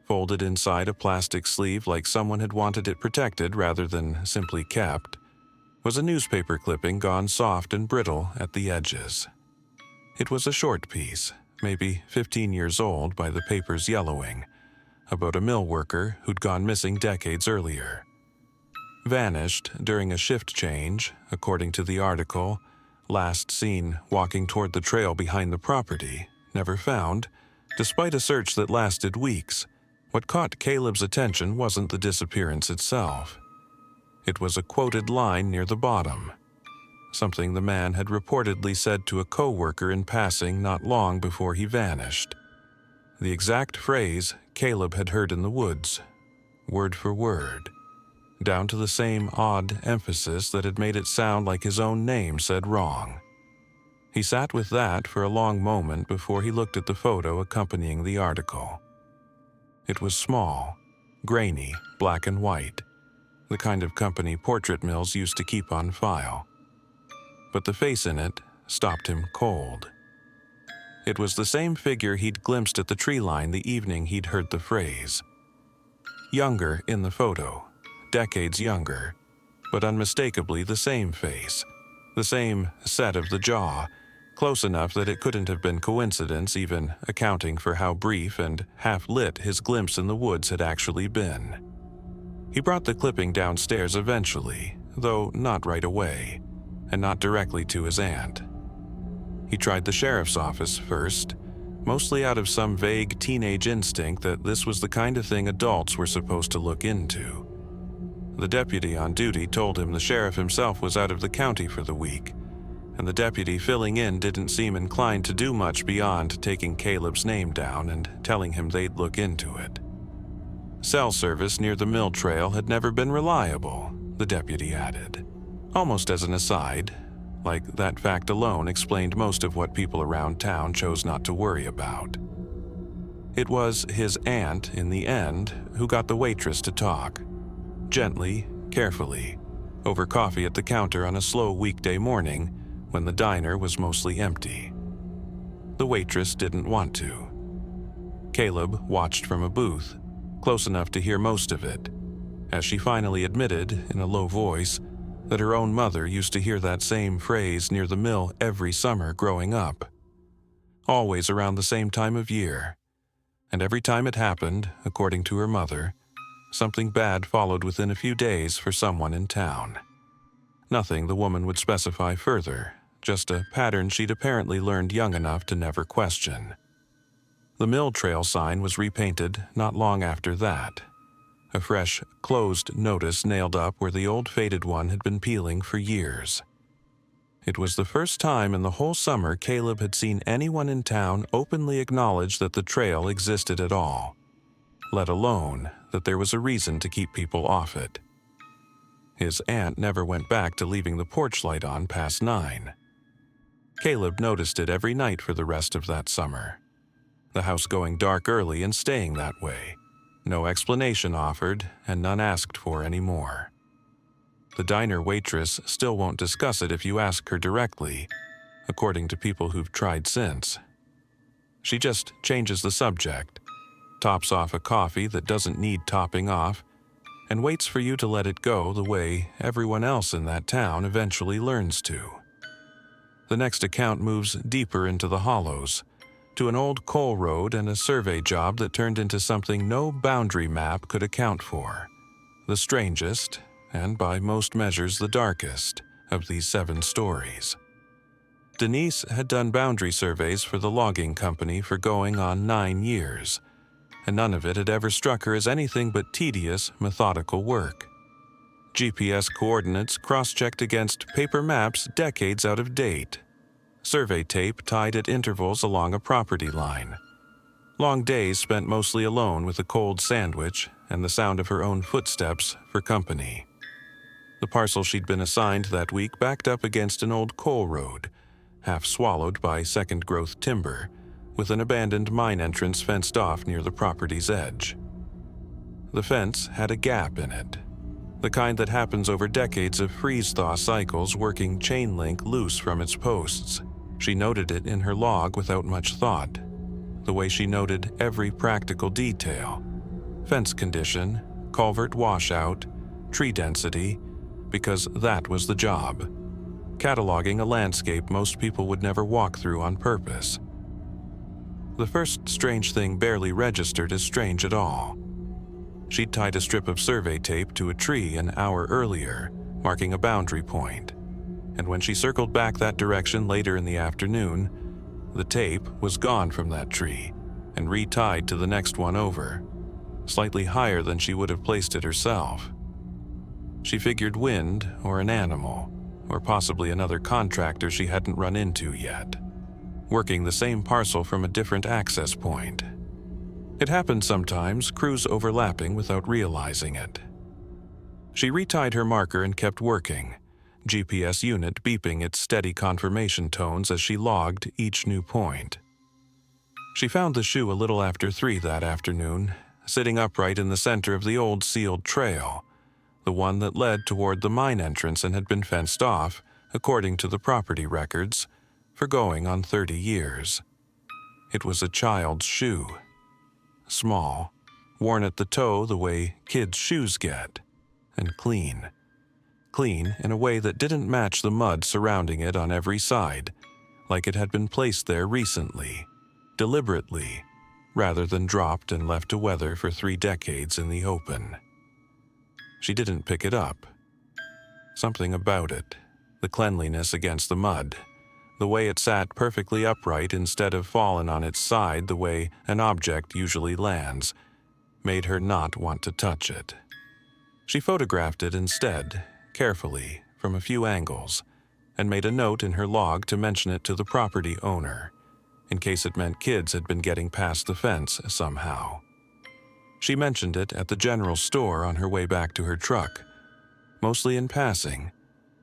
folded inside a plastic sleeve like someone had wanted it protected rather than simply kept, was a newspaper clipping gone soft and brittle at the edges. It was a short piece, maybe 15 years old by the paper's yellowing, about a mill worker who'd gone missing decades earlier. Vanished during a shift change, according to the article, last seen walking toward the trail behind the property, never found, despite a search that lasted weeks. What caught Caleb's attention wasn't the disappearance itself. It was a quoted line near the bottom, something the man had reportedly said to a co-worker in passing not long before he vanished. The exact phrase Caleb had heard in the woods, word for word, down to the same odd emphasis that had made it sound like his own name said wrong. He sat with that for a long moment before he looked at the photo accompanying the article. It was small, grainy, black and white, the kind of company portrait mills used to keep on file. But the face in it stopped him cold. It was the same figure he'd glimpsed at the tree line the evening he'd heard the phrase. Younger in the photo, decades younger, but unmistakably the same face, the same set of the jaw, close enough that it couldn't have been coincidence, even accounting for how brief and half-lit his glimpse in the woods had actually been. He brought the clipping downstairs eventually, though not right away, and not directly to his aunt. He tried the sheriff's office first, mostly out of some vague teenage instinct that this was the kind of thing adults were supposed to look into. The deputy on duty told him the sheriff himself was out of the county for the week, and the deputy filling in didn't seem inclined to do much beyond taking Caleb's name down and telling him they'd look into it. Cell service near the mill trail had never been reliable, the deputy added, almost as an aside, like that fact alone explained most of what people around town chose not to worry about. It was his aunt, in the end, who got the waitress to talk, gently, carefully, over coffee at the counter on a slow weekday morning when the diner was mostly empty. The waitress didn't want to. Caleb watched from a booth, close enough to hear most of it, as she finally admitted, in a low voice, that her own mother used to hear that same phrase near the mill every summer growing up. Always around the same time of year. And every time it happened, according to her mother, something bad followed within a few days for someone in town. Nothing the woman would specify further, just a pattern she'd apparently learned young enough to never question. The mill trail sign was repainted not long after that. A fresh, closed notice nailed up where the old faded one had been peeling for years. It was the first time in the whole summer Caleb had seen anyone in town openly acknowledge that the trail existed at all, let alone that there was a reason to keep people off it. His aunt never went back to leaving the porch light on past 9. Caleb noticed it every night for the rest of that summer. The house going dark early and staying that way. No explanation offered, and none asked for anymore. The diner waitress still won't discuss it if you ask her directly, according to people who've tried since. She just changes the subject, tops off a coffee that doesn't need topping off, and waits for you to let it go the way everyone else in that town eventually learns to. The next account moves deeper into the hollows, to an old coal road and a survey job that turned into something no boundary map could account for. The strangest, and by most measures the darkest, of these 7 stories. Denise had done boundary surveys for the logging company for going on 9 years, and none of it had ever struck her as anything but tedious, methodical work. GPS coordinates cross-checked against paper maps decades out of date. Survey tape tied at intervals along a property line. Long days spent mostly alone with a cold sandwich and the sound of her own footsteps for company. The parcel she'd been assigned that week backed up against an old coal road, half swallowed by second-growth timber, with an abandoned mine entrance fenced off near the property's edge. The fence had a gap in it, the kind that happens over decades of freeze-thaw cycles working chain link loose from its posts. She noted it in her log without much thought, the way she noted every practical detail: fence condition, culvert washout, tree density, because that was the job. Cataloging a landscape most people would never walk through on purpose. The first strange thing barely registered as strange at all. She'd tied a strip of survey tape to a tree an hour earlier, marking a boundary point. And when she circled back that direction later in the afternoon, the tape was gone from that tree and retied to the next one over, slightly higher than she would have placed it herself. She figured wind or an animal, or possibly another contractor she hadn't run into yet, working the same parcel from a different access point. It happened sometimes, crews overlapping without realizing it. She retied her marker and kept working, GPS unit beeping its steady confirmation tones as she logged each new point. She found the shoe a little after 3 that afternoon, sitting upright in the center of the old sealed trail, the one that led toward the mine entrance and had been fenced off, according to the property records, for going on 30 years. It was a child's shoe. Small, worn at the toe the way kids' shoes get, and clean. Clean in a way that didn't match the mud surrounding it on every side, like it had been placed there recently, deliberately, rather than dropped and left to weather for 3 decades in the open. She didn't pick it up. Something about it, the cleanliness against the mud, the way it sat perfectly upright instead of fallen on its side the way an object usually lands, made her not want to touch it. She photographed it instead, carefully, from a few angles, and made a note in her log to mention it to the property owner, in case it meant kids had been getting past the fence somehow. She mentioned it at the general store on her way back to her truck, mostly in passing,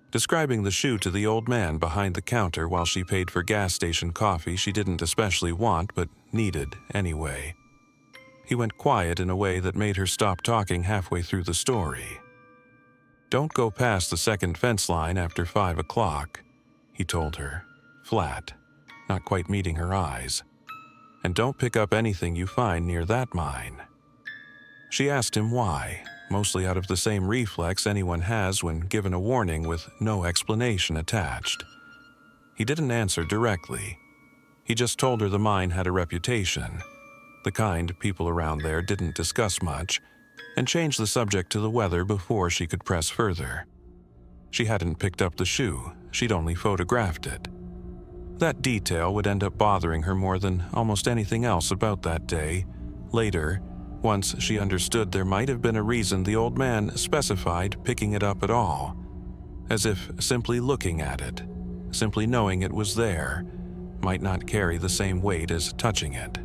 describing the shoe to the old man behind the counter while she paid for gas station coffee she didn't especially want but needed anyway. He went quiet in a way that made her stop talking halfway through the story. "Don't go past the second fence line after 5 o'clock, he told her, flat, not quite meeting her eyes. "And don't pick up anything you find near that mine." She asked him why, mostly out of the same reflex anyone has when given a warning with no explanation attached. He didn't answer directly. He just told her the mine had a reputation, the kind people around there didn't discuss much, and changed the subject to the weather before she could press further. She hadn't picked up the shoe, she'd only photographed it. That detail would end up bothering her more than almost anything else about that day. Later, once she understood there might have been a reason the old man specified picking it up at all, as if simply looking at it, simply knowing it was there, might not carry the same weight as touching it.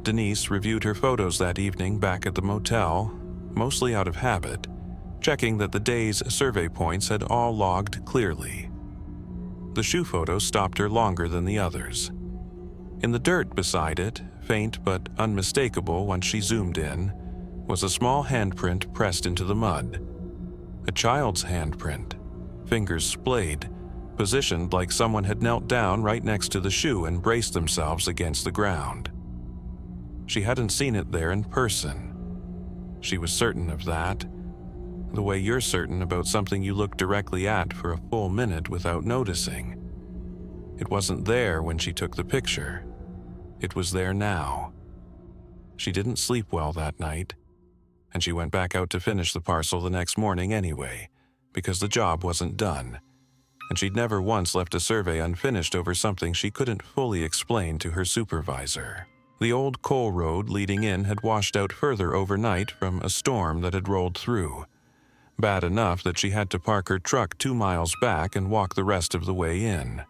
Denise reviewed her photos that evening back at the motel, mostly out of habit, checking that the day's survey points had all logged clearly. The shoe photo stopped her longer than the others. In the dirt beside it, faint but unmistakable once she zoomed in, was a small handprint pressed into the mud. A child's handprint, fingers splayed, positioned like someone had knelt down right next to the shoe and braced themselves against the ground. She hadn't seen it there in person. She was certain of that, the way you're certain about something you look directly at for a full minute without noticing. It wasn't there when she took the picture. It was there now. She didn't sleep well that night, and she went back out to finish the parcel the next morning anyway, because the job wasn't done, and she'd never once left a survey unfinished over something she couldn't fully explain to her supervisor. The old coal road leading in had washed out further overnight from a storm that had rolled through, bad enough that she had to park her truck 2 miles back and walk the rest of the way in.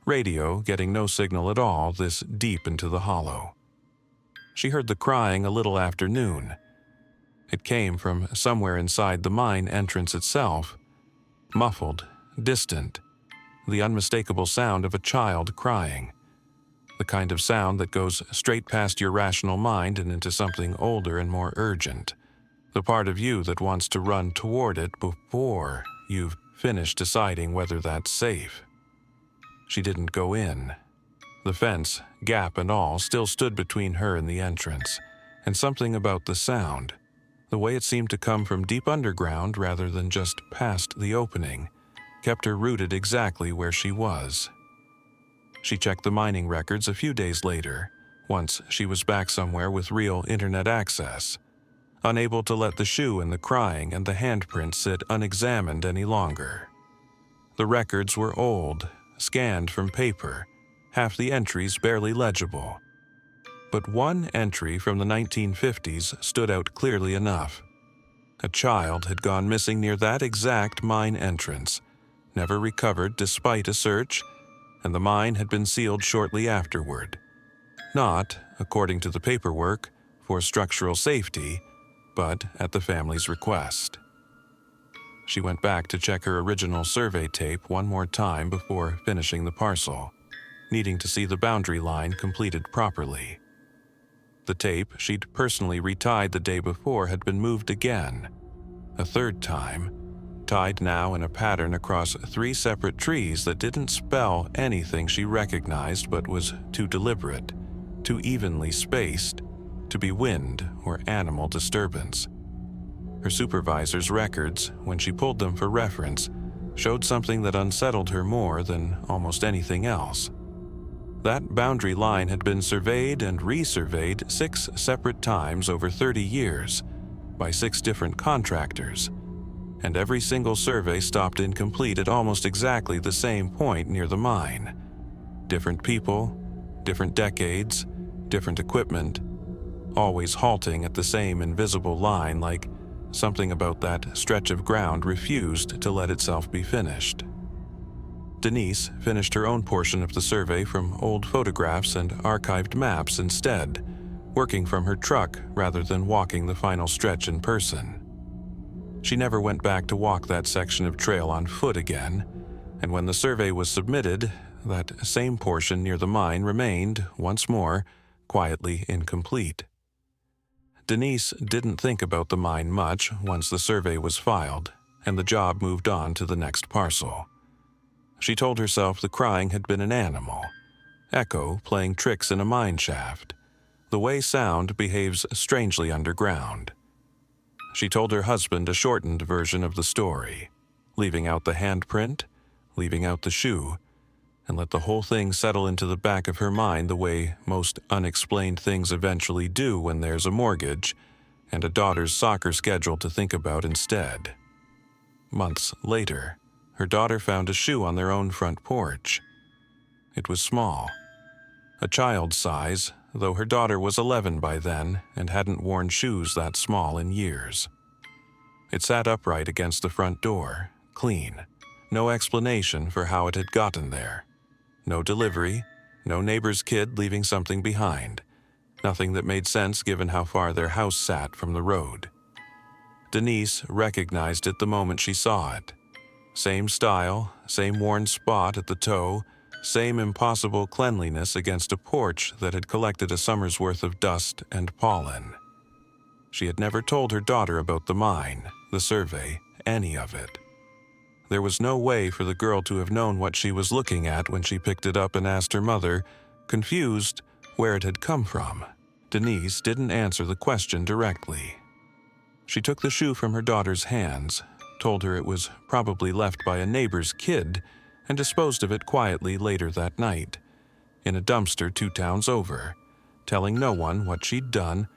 Radio getting no signal at all this deep into the hollow. She heard the crying a little after noon. It came from somewhere inside the mine entrance itself, muffled, distant, the unmistakable sound of a child crying. The kind of sound that goes straight past your rational mind and into something older and more urgent. The part of you that wants to run toward it before you've finished deciding whether that's safe. She didn't go in. The fence, gap and all, still stood between her and the entrance, and something about the sound, the way it seemed to come from deep underground rather than just past the opening, kept her rooted exactly where she was. She checked the mining records a few days later, once she was back somewhere with real internet access, unable to let the shoe and the crying and the handprint sit unexamined any longer. The records were old, scanned from paper, half the entries barely legible. But one entry from the 1950s stood out clearly enough. A child had gone missing near that exact mine entrance, never recovered despite a search, and the mine had been sealed shortly afterward. Not, according to the paperwork, for structural safety, but at the family's request. She went back to check her original survey tape one more time before finishing the parcel, needing to see the boundary line completed properly. The tape she'd personally retied the day before had been moved again, a third time, tied now in a pattern across 3 separate trees that didn't spell anything she recognized but was too deliberate, too evenly spaced, to be wind or animal disturbance. Her supervisor's records, when she pulled them for reference, showed something that unsettled her more than almost anything else. That boundary line had been surveyed and resurveyed 6 separate times over 30 years by 6 different contractors, and every single survey stopped incomplete at almost exactly the same point near the mine. Different people, different decades, different equipment, always halting at the same invisible line like Something about that stretch of ground refused to let itself be finished. Denise finished her own portion of the survey from old photographs and archived maps instead, working from her truck rather than walking the final stretch in person. She never went back to walk that section of trail on foot again, and when the survey was submitted, that same portion near the mine remained, once more, quietly incomplete. Denise didn't think about the mine much once the survey was filed, and the job moved on to the next parcel. She told herself the crying had been an animal, echo playing tricks in a mine shaft, the way sound behaves strangely underground. She told her husband a shortened version of the story, leaving out the handprint, leaving out the shoe, and let the whole thing settle into the back of her mind the way most unexplained things eventually do when there's a mortgage and a daughter's soccer schedule to think about instead. Months later, her daughter found a shoe on their own front porch. It was small, a child's size, though her daughter was 11 by then and hadn't worn shoes that small in years. It sat upright against the front door, clean, no explanation for how it had gotten there. No delivery, no neighbor's kid leaving something behind. Nothing that made sense given how far their house sat from the road. Denise recognized it the moment she saw it. Same style, same worn spot at the toe, same impossible cleanliness against a porch that had collected a summer's worth of dust and pollen. She had never told her daughter about the mine, the survey, any of it. There was no way for the girl to have known what she was looking at when she picked it up and asked her mother, confused, where it had come from. Denise didn't answer the question directly. She took the shoe from her daughter's hands, told her it was probably left by a neighbor's kid, and disposed of it quietly later that night, in a dumpster 2 towns over, telling no one what she'd done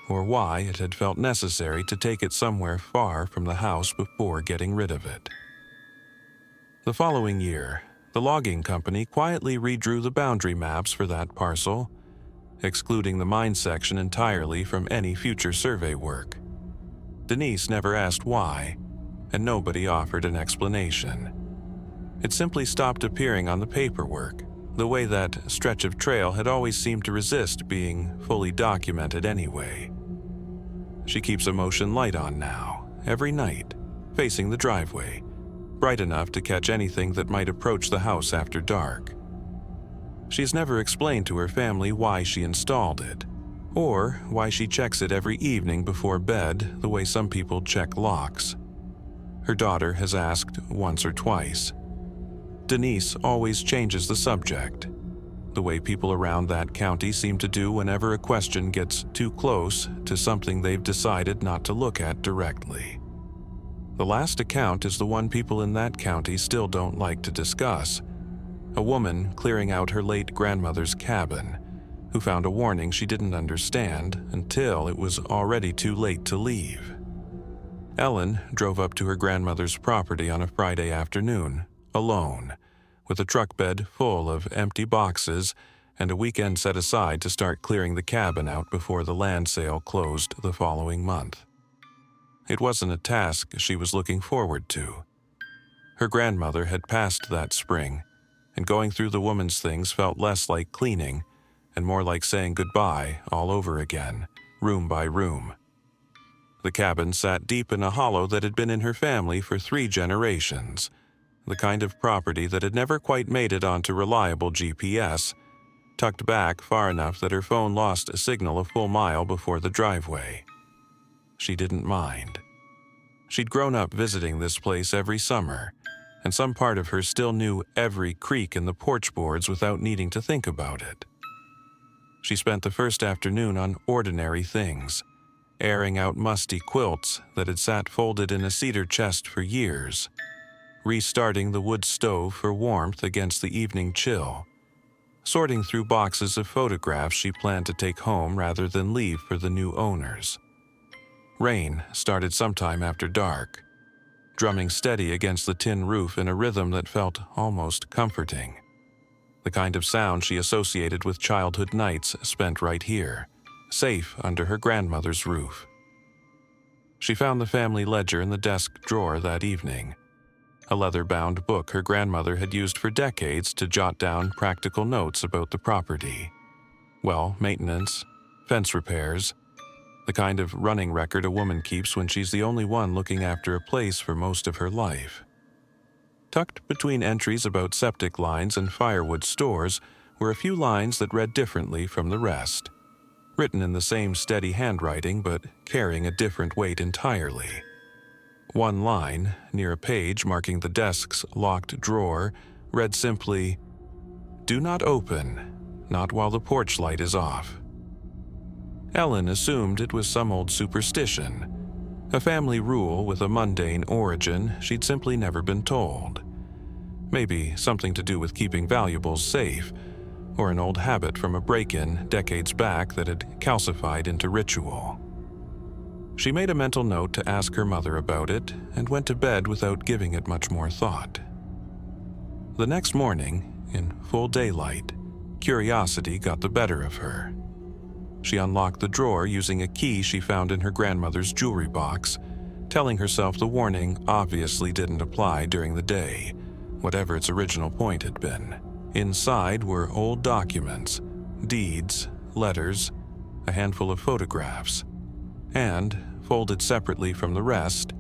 or why it had felt necessary to take it somewhere far from the house before getting rid of it. The following year, the logging company quietly redrew the boundary maps for that parcel, excluding the mine section entirely from any future survey work. Denise never asked why, and nobody offered an explanation. It simply stopped appearing on the paperwork, the way that stretch of trail had always seemed to resist being fully documented anyway. She keeps a motion light on now, every night, facing the driveway, bright enough to catch anything that might approach the house after dark. She's never explained to her family why she installed it, or why she checks it every evening before bed the way some people check locks. Her daughter has asked once or twice. Denise always changes the subject, the way people around that county seem to do whenever a question gets too close to something they've decided not to look at directly. The last account is the one people in that county still don't like to discuss. A woman clearing out her late grandmother's cabin, who found a warning she didn't understand until it was already too late to leave. Ellen drove up to her grandmother's property on a Friday afternoon, alone, with a truck bed full of empty boxes and a weekend set aside to start clearing the cabin out before the land sale closed the following month. It wasn't a task she was looking forward to. Her grandmother had passed that spring, and going through the woman's things felt less like cleaning and more like saying goodbye all over again, room by room. The cabin sat deep in a hollow that had been in her family for 3 generations, the kind of property that had never quite made it onto reliable GPS, tucked back far enough that her phone lost a signal a full mile before the driveway. She didn't mind. She'd grown up visiting this place every summer, and some part of her still knew every creak in the porch boards without needing to think about it. She spent the first afternoon on ordinary things, airing out musty quilts that had sat folded in a cedar chest for years, restarting the wood stove for warmth against the evening chill, sorting through boxes of photographs she planned to take home rather than leave for the new owners. Rain started sometime after dark, drumming steady against the tin roof in a rhythm that felt almost comforting. The kind of sound she associated with childhood nights spent right here, safe under her grandmother's roof. She found the family ledger in the desk drawer that evening, a leather-bound book her grandmother had used for decades to jot down practical notes about the property. Well, maintenance, fence repairs, the kind of running record a woman keeps when she's the only one looking after a place for most of her life. Tucked between entries about septic lines and firewood stores were a few lines that read differently from the rest, written in the same steady handwriting but carrying a different weight entirely. One line, near a page marking the desk's locked drawer, read simply, "Do not open, not while the porch light is off." Ellen assumed it was some old superstition, a family rule with a mundane origin she'd simply never been told. Maybe something to do with keeping valuables safe, or an old habit from a break-in decades back that had calcified into ritual. She made a mental note to ask her mother about it and went to bed without giving it much more thought. The next morning, in full daylight, curiosity got the better of her. She unlocked the drawer using a key she found in her grandmother's jewelry box, telling herself the warning obviously didn't apply during the day, whatever its original point had been. Inside were old documents, deeds, letters, a handful of photographs, and, folded separately from the rest,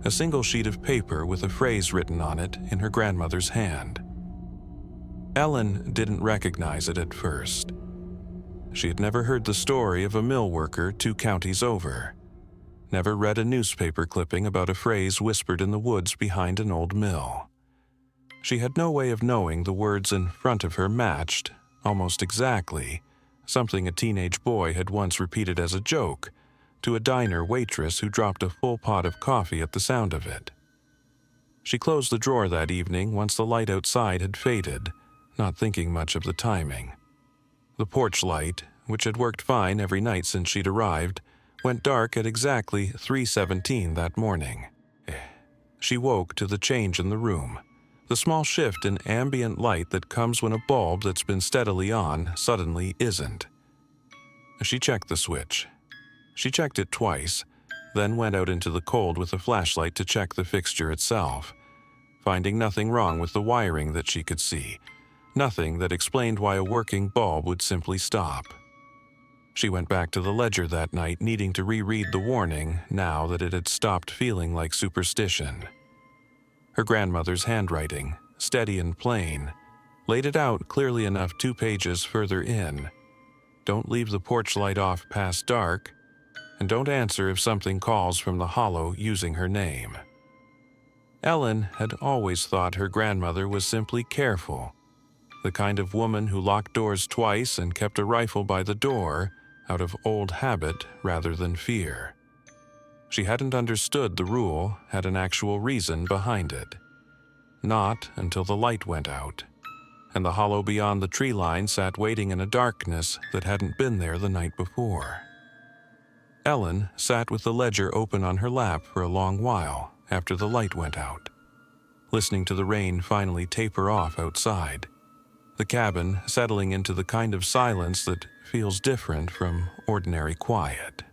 a single sheet of paper with a phrase written on it in her grandmother's hand. Ellen didn't recognize it at first. She had never heard the story of a mill worker 2 counties over, never read a newspaper clipping about a phrase whispered in the woods behind an old mill. She had no way of knowing the words in front of her matched, almost exactly, something a teenage boy had once repeated as a joke to a diner waitress who dropped a full pot of coffee at the sound of it. She closed the drawer that evening once the light outside had faded, not thinking much of the timing. The porch light, which had worked fine every night since she'd arrived, went dark at exactly 3:17 that morning. She woke to the change in the room, the small shift in ambient light that comes when a bulb that's been steadily on suddenly isn't. She checked the switch. She checked it twice, then went out into the cold with a flashlight to check the fixture itself, finding nothing wrong with the wiring that she could see, nothing that explained why a working bulb would simply stop. She went back to the ledger that night, needing to reread the warning now that it had stopped feeling like superstition. Her grandmother's handwriting, steady and plain, laid it out clearly enough 2 pages further in. Don't leave the porch light off past dark, and don't answer if something calls from the hollow using her name. Ellen had always thought her grandmother was simply careful, the kind of woman who locked doors twice and kept a rifle by the door out of old habit rather than fear. She hadn't understood the rule had an actual reason behind it. Not until the light went out, and the hollow beyond the tree line sat waiting in a darkness that hadn't been there the night before. Ellen sat with the ledger open on her lap for a long while after the light went out, listening to the rain finally taper off outside, the cabin settling into the kind of silence that feels different from ordinary quiet.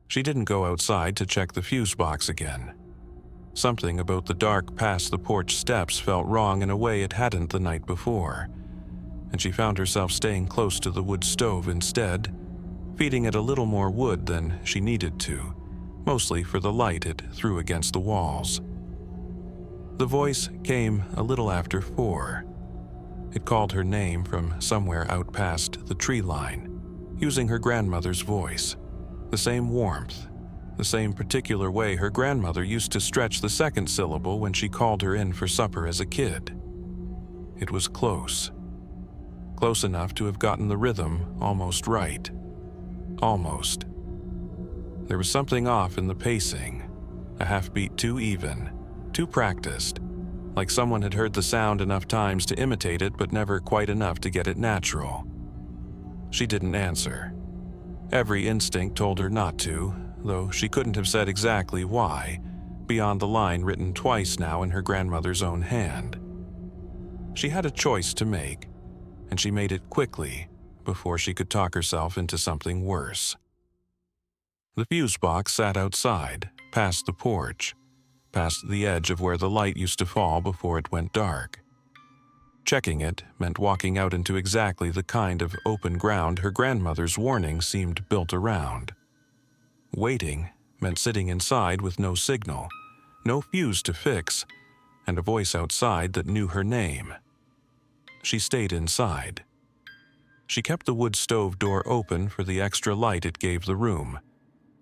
She didn't go outside to check the fuse box again. Something about the dark past the porch steps felt wrong in a way it hadn't the night before, and she found herself staying close to the wood stove instead, feeding it a little more wood than she needed to, mostly for the light it threw against the walls. The voice came a little after 4. It called her name from somewhere out past the tree line, using her grandmother's voice, the same warmth, the same particular way her grandmother used to stretch the second syllable when she called her in for supper as a kid. It was close. Close enough to have gotten the rhythm almost right. Almost. There was something off in the pacing, a half beat too even, too practiced, like someone had heard the sound enough times to imitate it but never quite enough to get it natural. She didn't answer. Every instinct told her not to, though she couldn't have said exactly why, beyond the line written twice now in her grandmother's own hand. She had a choice to make, and she made it quickly before she could talk herself into something worse. The fuse box sat outside, past the porch, past the edge of where the light used to fall before it went dark. Checking it meant walking out into exactly the kind of open ground her grandmother's warning seemed built around. Waiting meant sitting inside with no signal, no fuse to fix, and a voice outside that knew her name. She stayed inside. She kept the wood stove door open for the extra light it gave the room,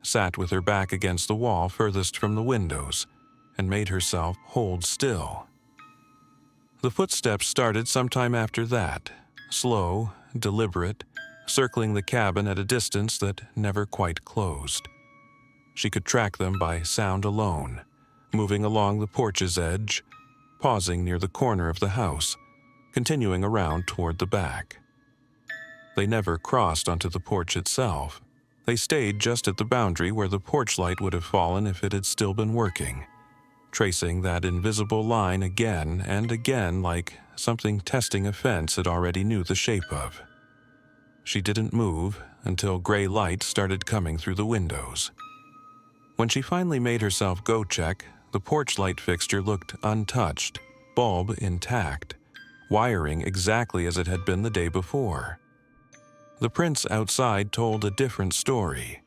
sat with her back against the wall furthest from the windows, and made herself hold still. The footsteps started sometime after that, slow, deliberate, circling the cabin at a distance that never quite closed. She could track them by sound alone, moving along the porch's edge, pausing near the corner of the house, continuing around toward the back. They never crossed onto the porch itself. They stayed just at the boundary where the porch light would have fallen if it had still been working, tracing that invisible line again and again like something testing a fence it already knew the shape of. She didn't move until gray light started coming through the windows. When she finally made herself go check, the porch light fixture looked untouched, bulb intact, wiring exactly as it had been the day before. The prints outside told a different story.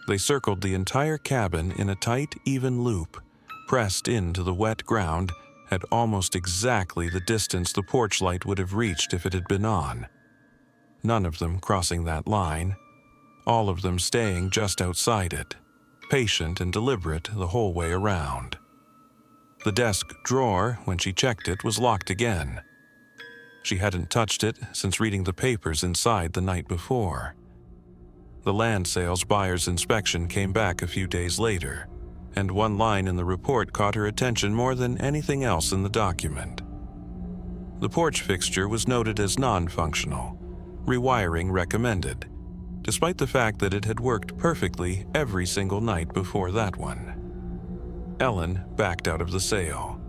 They circled the entire cabin in a tight, even loop, pressed into the wet ground at almost exactly the distance the porch light would have reached if it had been on. None of them crossing that line, all of them staying just outside it, patient and deliberate the whole way around. The desk drawer, when she checked it, was locked again. She hadn't touched it since reading the papers inside the night before. The land sales buyer's inspection came back a few days later, and one line in the report caught her attention more than anything else in the document. The porch fixture was noted as non-functional, rewiring recommended, despite the fact that it had worked perfectly every single night before that one. Ellen backed out of the sale.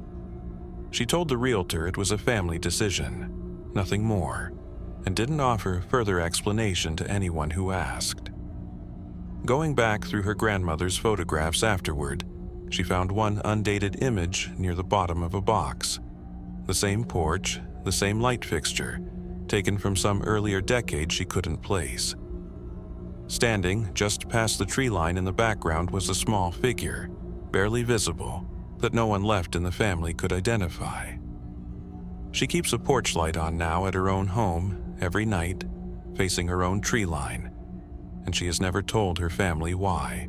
She told the realtor it was a family decision, nothing more, and didn't offer further explanation to anyone who asked. Going back through her grandmother's photographs afterward, she found one undated image near the bottom of a box. The same porch, the same light fixture, taken from some earlier decade she couldn't place. Standing just past the tree line in the background was a small figure, barely visible, that no one left in the family could identify. She keeps a porch light on now at her own home every night, facing her own tree line, and she has never told her family why.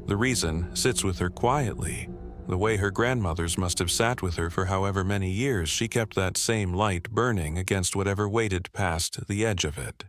The reason sits with her quietly, the way her grandmothers must have sat with her for however many years she kept that same light burning against whatever waited past the edge of it.